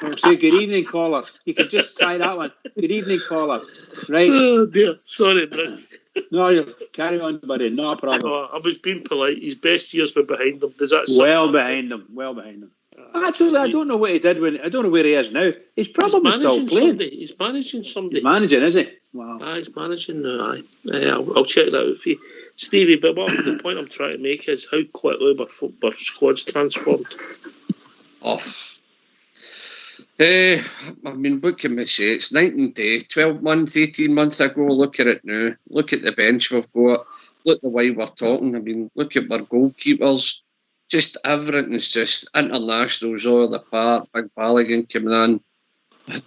I'll say good evening, caller. You could just try that one. Good evening, caller. Right. Oh dear, sorry, Bridge. No, you carry on, buddy. No problem. Oh, I was being polite. His best years were behind him. Does that? Well behind him. Actually, I don't know what he did I don't know where he is now. He's probably still playing. He's managing somebody. He's managing, is he? Wow. He's managing now. I'll check that out for you, Stevie. But the point I'm trying to make is how quickly our squad's transformed. I mean, what can we say? It's night and day. 12 months, 18 months ago, look at it now. Look at the bench we've got. Look the way we're talking. I mean, look at our goalkeepers. Just everything's just internationals all the part. Big Balogun coming in.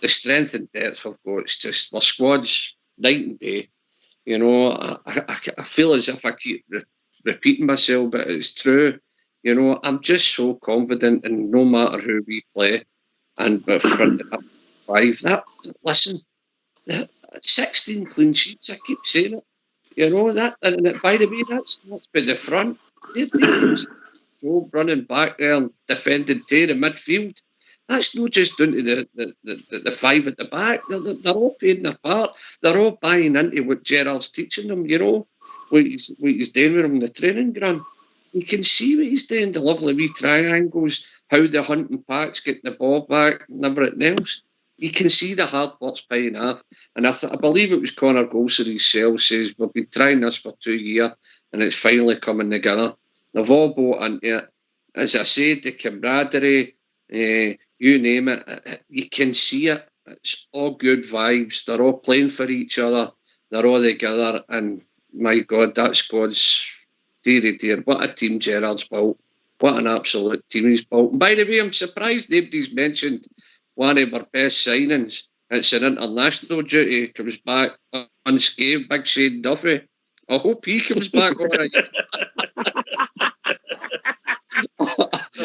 The strength and depth we've got, it's just, our squad's night and day. You know, I feel as if I keep repeating myself, but it's true. You know, I'm just so confident in no matter who we play. And we're front up 5. 16 clean sheets, I keep saying it. You know, that, and by the way, that's by the front. Joe running back there and defending Terry midfield. That's not just down to the 5 at the back. They're all playing their part. They're all buying into what Gerrard's teaching them, you know, what he's doing with them in the training ground. You can see what he's doing, the lovely wee triangles, how the hunting packs get the ball back and everything else. You can see the hard work's paying off. And I believe it was Connor Golser himself says, we've been trying this for 2 years and it's finally coming together. They've all bought into it. As I said, the camaraderie, you name it, you can see it. It's all good vibes. They're all playing for each other. They're all together. And my God, that squad's dear. What a team Gerrard's built. What an absolute team he's built. And by the way, I'm surprised nobody's mentioned one of our best signings. It's an international duty. Comes back unscathed, Big Shane Duffy. I hope he comes back all right.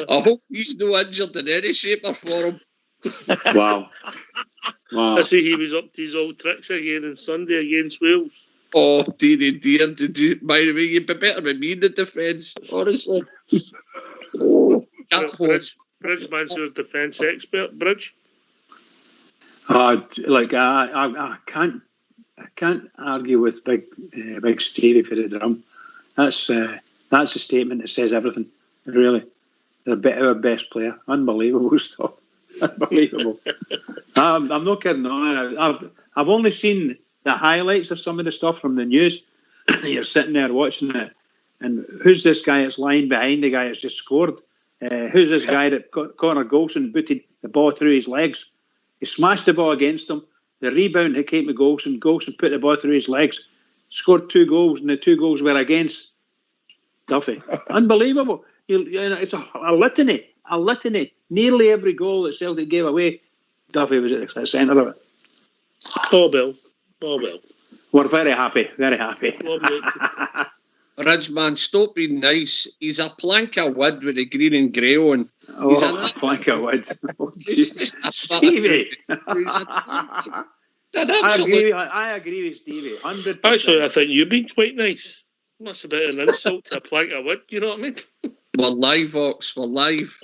I hope he's no injured in any shape or form. Wow. I see he was up to his old tricks again on Sunday against Wales. Oh, dear. By the way, you'd be better than me in the defence, honestly. Bridgeman's your defence expert, Bridge. I can't argue with Big Stevie for the drum. That's a statement that says everything. Really, our best player, unbelievable stuff. Unbelievable. I'm not kidding. I've only seen the highlights of some of the stuff from the news. You're sitting there watching it, and who's this guy that's lying behind the guy that's just scored? Who's this guy that Connor Golson booted the ball through his legs? He smashed the ball against him. The rebound that came to Golson. Golson put the ball through his legs, scored 2 goals, and the 2 goals were against Duffy. Unbelievable. It's a litany. Nearly every goal that Celtic gave away, Duffy was at the centre of it. Oh well. We're very happy, very happy. Well, mate. Ridgeman, stop being nice. He's a plank of wood with the green and grey on. He's Oh, plank of wood. It's just a Stevie! absolute. I agree with Stevie, 100%. Actually, I think you've been quite nice. That's a bit of an insult to a plank of wood, you know what I mean? We're live, Ox. We're live.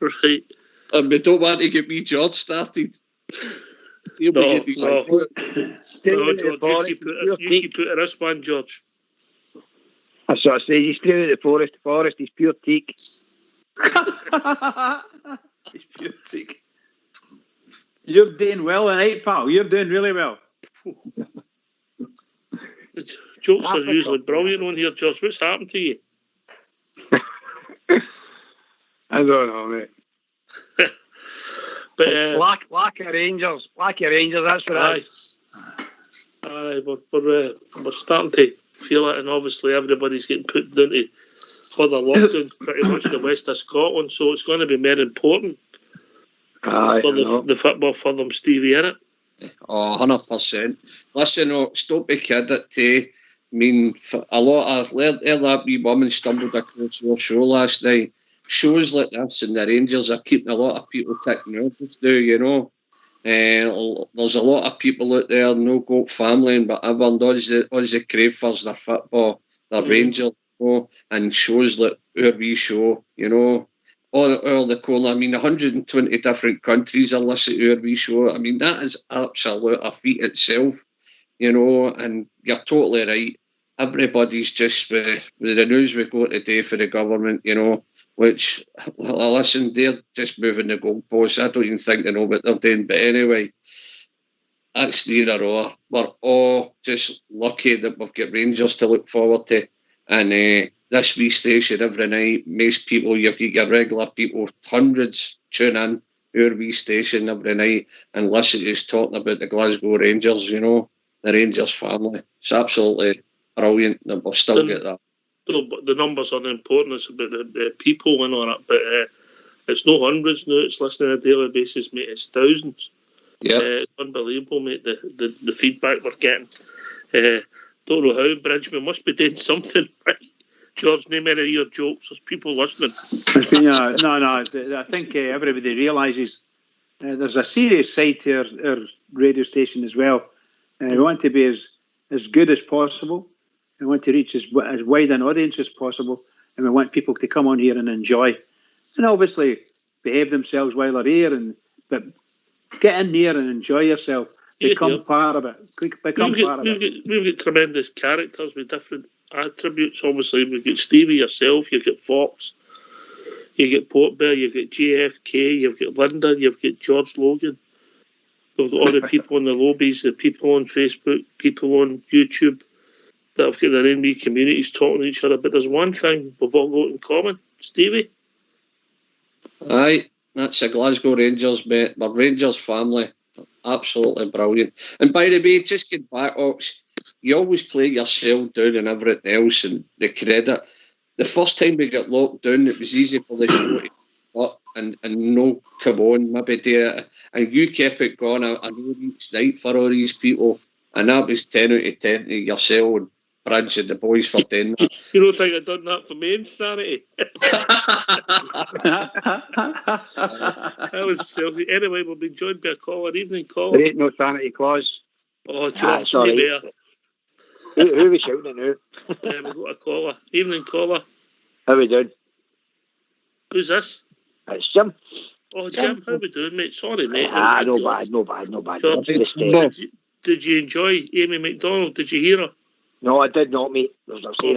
Right. And we don't want to get me George started. He'll be No, getting these- no. Stay No, with the George, forest, you pure keep it at this one, George. That's what I say. He's staying at the forest. The forest is pure teak. It's pure teak. You're doing well tonight, pal. You're doing really well. The jokes are usually brilliant on here, George. What's happened to you? I don't know, mate. But Lack of Rangers. That's what aye, it is. we're starting to feel it, and obviously everybody's getting put down to further lockdown pretty much in the west of Scotland, so it's going to be more important Aye, for I know. the football for them, Stevie, innit? Oh, 100%. Listen, Ox, don't be kidding. I mean, for a lot of that wee woman stumbled across your show last night. Shows like this and the Rangers are keeping a lot of people taking notice now, you know. There's a lot of people out there, no goat family and whatever, and all the crave for their football, their Rangers, you know, and shows like our wee show, you know. All the corner, I mean, 120 different countries are listening to our wee show. I mean, that is absolute a feat itself, you know, and you're totally right. Everybody's just with the news we got today for the government, you know, which, listen, they're just moving the goalposts. I don't even think they know what they're doing. But anyway, that's neither or. We're all just lucky that we've got Rangers to look forward to. And this wee station every night, most people, you've got your regular people, hundreds tune in our wee station every night and listen to us talking about the Glasgow Rangers, you know, the Rangers family. It's absolutely brilliant that we'll still get that. No, but the numbers are important. It's about the people and all that, but it's no hundreds now. It's listening on a daily basis, mate. It's thousands. Yeah. It's unbelievable, mate, the feedback we're getting. Don't know how, Bridgman must be doing something right. George, name any of your jokes. There's people listening. No. I think everybody realises there's a serious side to our radio station as well. We want to be as good as possible. We want to reach as wide an audience as possible, and we want people to come on here and enjoy, and obviously behave themselves while they're here. But get in there and enjoy yourself. Become part of it. We've got tremendous characters with different attributes. Obviously, we've got Stevie, yourself, you've got Fox, you've got Portbear, you've got JFK, you've got Linda, you've got George Logan. We've got all the people in the lobbies, the people on Facebook, people on YouTube that have got their own wee communities talking to each other. But there's one thing we've all got in common, Stevie. Aye, that's the Glasgow Rangers, mate. My Rangers family. Absolutely brilliant. And by the way, just get back, Ox, you always play yourself down and everything else and the credit. The first time we got locked down, it was easy for the show to cut and no, come on, maybe do it. And you kept it going. I know each night for all these people. And that was 10 out of 10 to yourself and Bridge and the boys for doing that. You don't think I've done that for my insanity? That was silly. Anyway, we'll be joined by a caller. Evening caller. There ain't no sanity clause. Oh, George, sorry. there. Who are we shouting at now? We've got a caller. Evening caller. How we doing? Who's this? It's Jim. Oh, Jim, how we doing, mate? Sorry, mate. No bad. George, did you enjoy Amy McDonald? Did you hear her? No, I did not, mate. As I'm saying,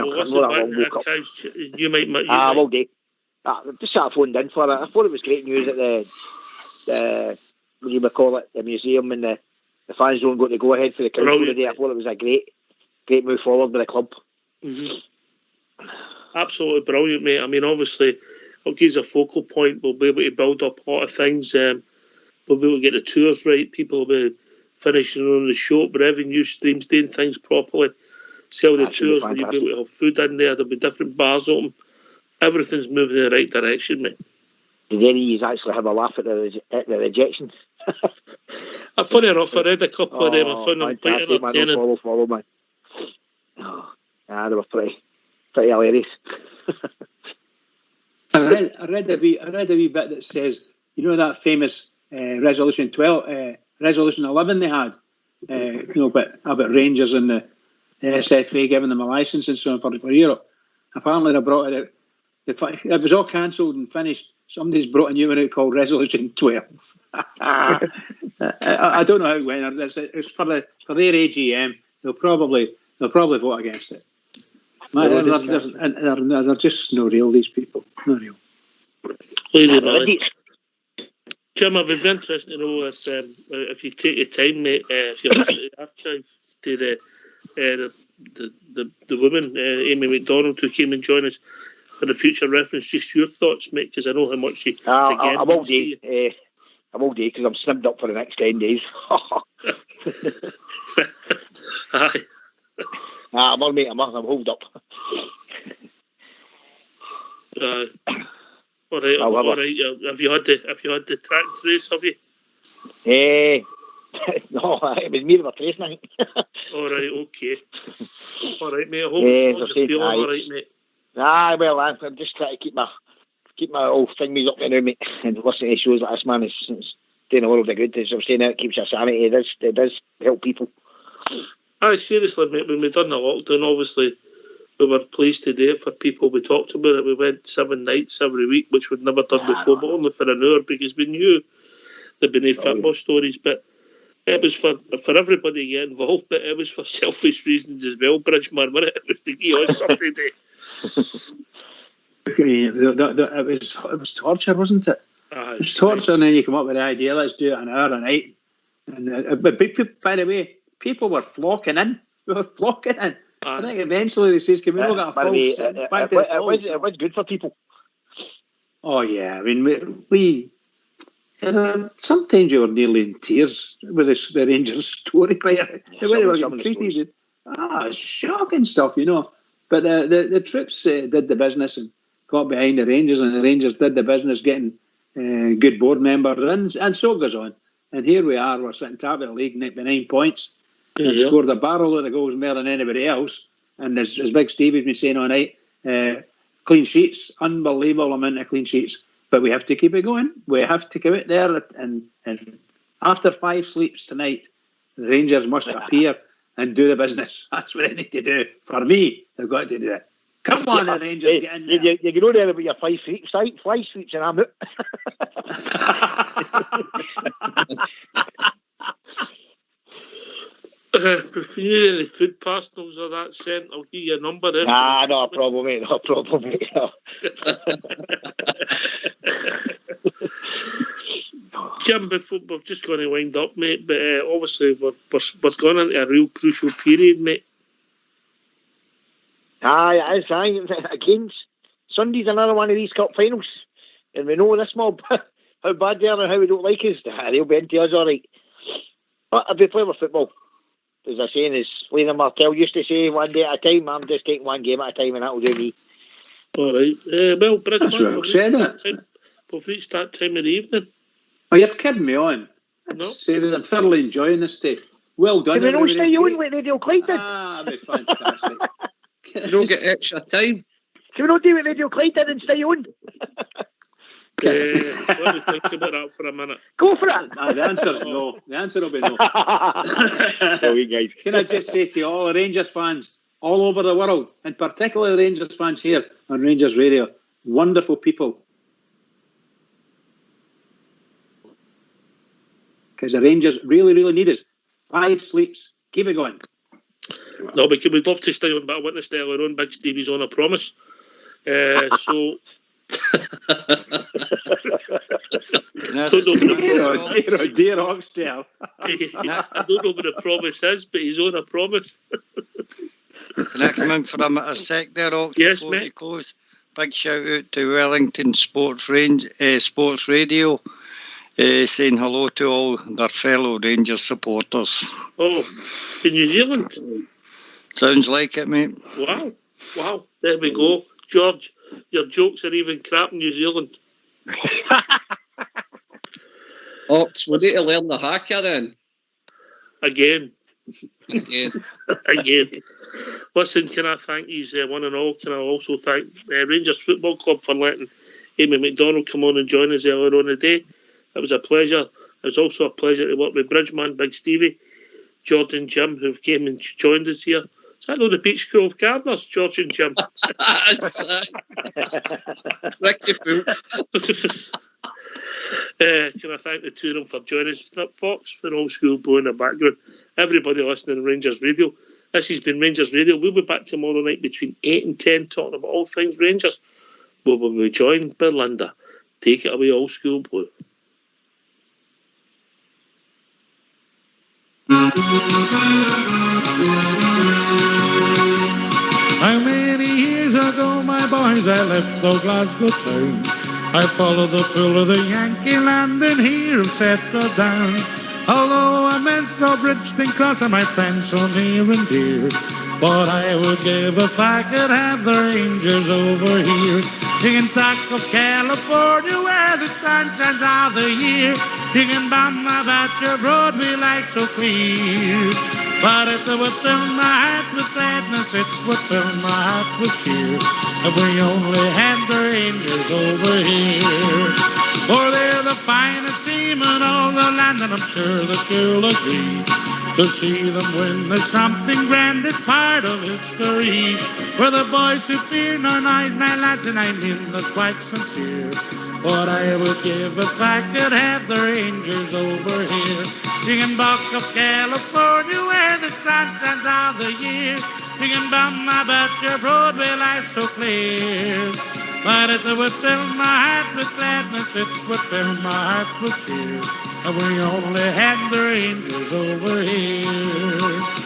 you might. Will do. Just sort of phoned in for it. I thought it was great news at the what do you call it, the museum, and the fans don't go to go ahead for the council today. I thought it was a great move forward with the club. Mm-hmm. Absolutely brilliant, mate. I mean, obviously, it'll give us a focal point. We'll be able to build up a lot of things. We'll be able to get the tours right. People will be finishing on the shop, revenue streams, doing things properly. See how the tours, where you'll be able to have food in there. There'll be different bars open. Everything's moving in the right direction, mate. did any of you actually have a laugh at the rejection? Funny enough, I read a couple of them. I found them quite fantastic, man. entertaining. Follow, man. Oh, yeah, they were pretty hilarious. I read a wee bit that says, you know, that famous resolution 11 they had, you know, about Rangers and the SFA giving them a licence and so on for Europe. Apparently they brought it out. It was all cancelled and finished. Somebody's brought a new one out called Resolution 12. I don't know how it went. It's for their AGM. They'll probably vote against it. They're just no real, these people. No real. Jim, I'd be interested to know if you take your time, mate, if you listen to the archive to the woman, Amy McDonald, who came and joined us for the future reference, just your thoughts, mate, because I know how much you. I will do. I will do because I'm snibbed up for the next 10 days. Aye. I'm on, mate. I'm hold up. All right. Have you had the track race? Have you? No, it was me that were tracing, I think. All right, okay. All right, mate. I hope you're feeling all right, mate. Well, I'm just trying to keep my old thingies up there now, mate, and listening to shows like this, man. It's doing a world of good. As I'm saying, it keeps your sanity. It does help people. Aye, seriously, mate. When we done the lockdown, obviously, we were pleased to do it for people. We talked about it. We went 7 nights every week, which we'd never done before, but only for an hour because we knew there'd be no football stories. But it was for everybody to get involved, but it was for selfish reasons as well, Bridgeman, wasn't it? It was to give us something to. It was torture, wasn't it? It was torture, and then you come up with the idea, let's do it an hour a night. And but by the way, people were flocking in. We were flocking in. I think eventually they says, can we not get a false? It was good for people. Oh yeah, I mean we sometimes you were nearly in tears with the Rangers story, right? The way they were getting treated. Shocking stuff, you know. But the troops did the business and got behind the Rangers, and the Rangers did the business getting good board members, and so goes on. And here we are, we're sitting top of the league, by 9 points, and scored a barrel of the goals more than anybody else. And as Big Stevie's been saying all night, clean sheets, unbelievable amount of clean sheets. But we have to keep it going. We have to go out there, and after 5 sleeps tonight, the Rangers must appear and do the business. That's what they need to do. For me, they've got to do it. Come on, the Rangers, get in there. You can go there with your 5 sleeps and I'm out. If you need any food parcels or that sent, I'll give you a number. No problem, mate. No problem, mate. No. Jim, before we're just going to wind up, mate, but obviously we're going into a real crucial period, mate. Aye. Again, Sunday's another one of these cup finals, and we know this mob how bad they are and how we don't like us. They'll be into us, all right. But if we play with football, as I say, as Lena Martel used to say, one day at a time. I'm just taking one game at a time, and that'll do me. All right. Well, Bridgeman, we've reached that time of the evening. Oh, you're kidding me on. No. I'm thoroughly enjoying this day. Well done. Can we not stay on like Radio Clyde did? That'd be fantastic. You don't get extra time. Can we not do what Radio Clyde did and stay on? Let me think about that for a minute. Go for it. The answer's no. The answer will be no. Guys. Can I just say to all the Rangers fans all over the world, and particularly the Rangers fans here on Rangers Radio, wonderful people. Because the Rangers really, really need us. 5 sleeps. Keep it going. No, but we'd love to stay on, but I witnessed earlier on Big Stevie's on a promise. So... Dear Oxtail. I don't know what the promise is, but he's on a promise. Can I come in for a sec there, Ox, before we close? Big shout out to Wellington Sports Radio, saying hello to all their fellow Rangers supporters. Oh, in New Zealand? Sounds like it, mate. Wow, there we go. George, your jokes are even crap in New Zealand. Ox, we need to learn the haka then. Again. Again. Listen, can I thank you, one and all? Can I also thank Rangers Football Club for letting Amy McDonald come on and join us earlier on the day? It was a pleasure. It was also a pleasure to work with Bridgeman, Big Stevie, Jordan Jim, who came and joined us here. Is that not the Beach Grove Gardeners, George and Jim? Ricky Fool. Can I thank the two of them for joining us? Fox for Old School Blue in the background. Everybody listening to Rangers Radio. This has been Rangers Radio. We'll be back tomorrow night between 8 and 10 talking about all things Rangers. We'll be joined by Linda. Take it away, Old School Blue. How many years ago, my boys, I left the Glasgow town. I followed the pull of the Yankee land and here have settled down. Although I meant no Bridgeton Cross and my friends so near and dear, but I would give if I could have the Rangers over here. Singing Talk of California where the sun shines all the year. Singing Bama about your Broadway light so clear. But it would fill my heart with gladness, it would fill my heart with cheer, if we only had the Rangers over here. For they're the finest team in all the land, and I'm sure that you'll agree. To see them win is something grand, it's part of history. For the boys who fear no noise, my lads, and I mean that quite sincere. What I would give if I could have the Rangers over here. Singing Buck of California where the sun shines all the year. Singing Bum about your Broadway life so clear. But it would fill my heart with gladness, it would fill my heart with cheer, and we only had the Rangers over here.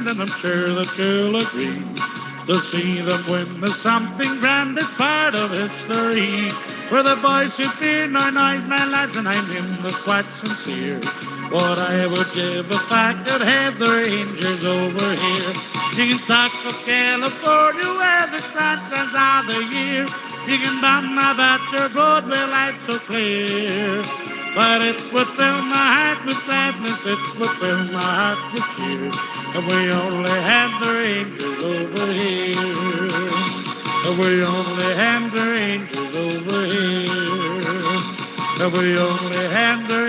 And I'm sure that you'll agree. To see them win is something grand, it's part of history. For the boys who fear no noise, my lads, and I mean that quite sincere. What I would give if I could have the Rangers over here. Singing Talk of California where the sun shines all the year. Singing Bama about your Broadway light so clear. But it would fill my heart with gladness, it would fill my heart with cheer, and we only had the Rangers over here. And we only had the Rangers over here. And we only had the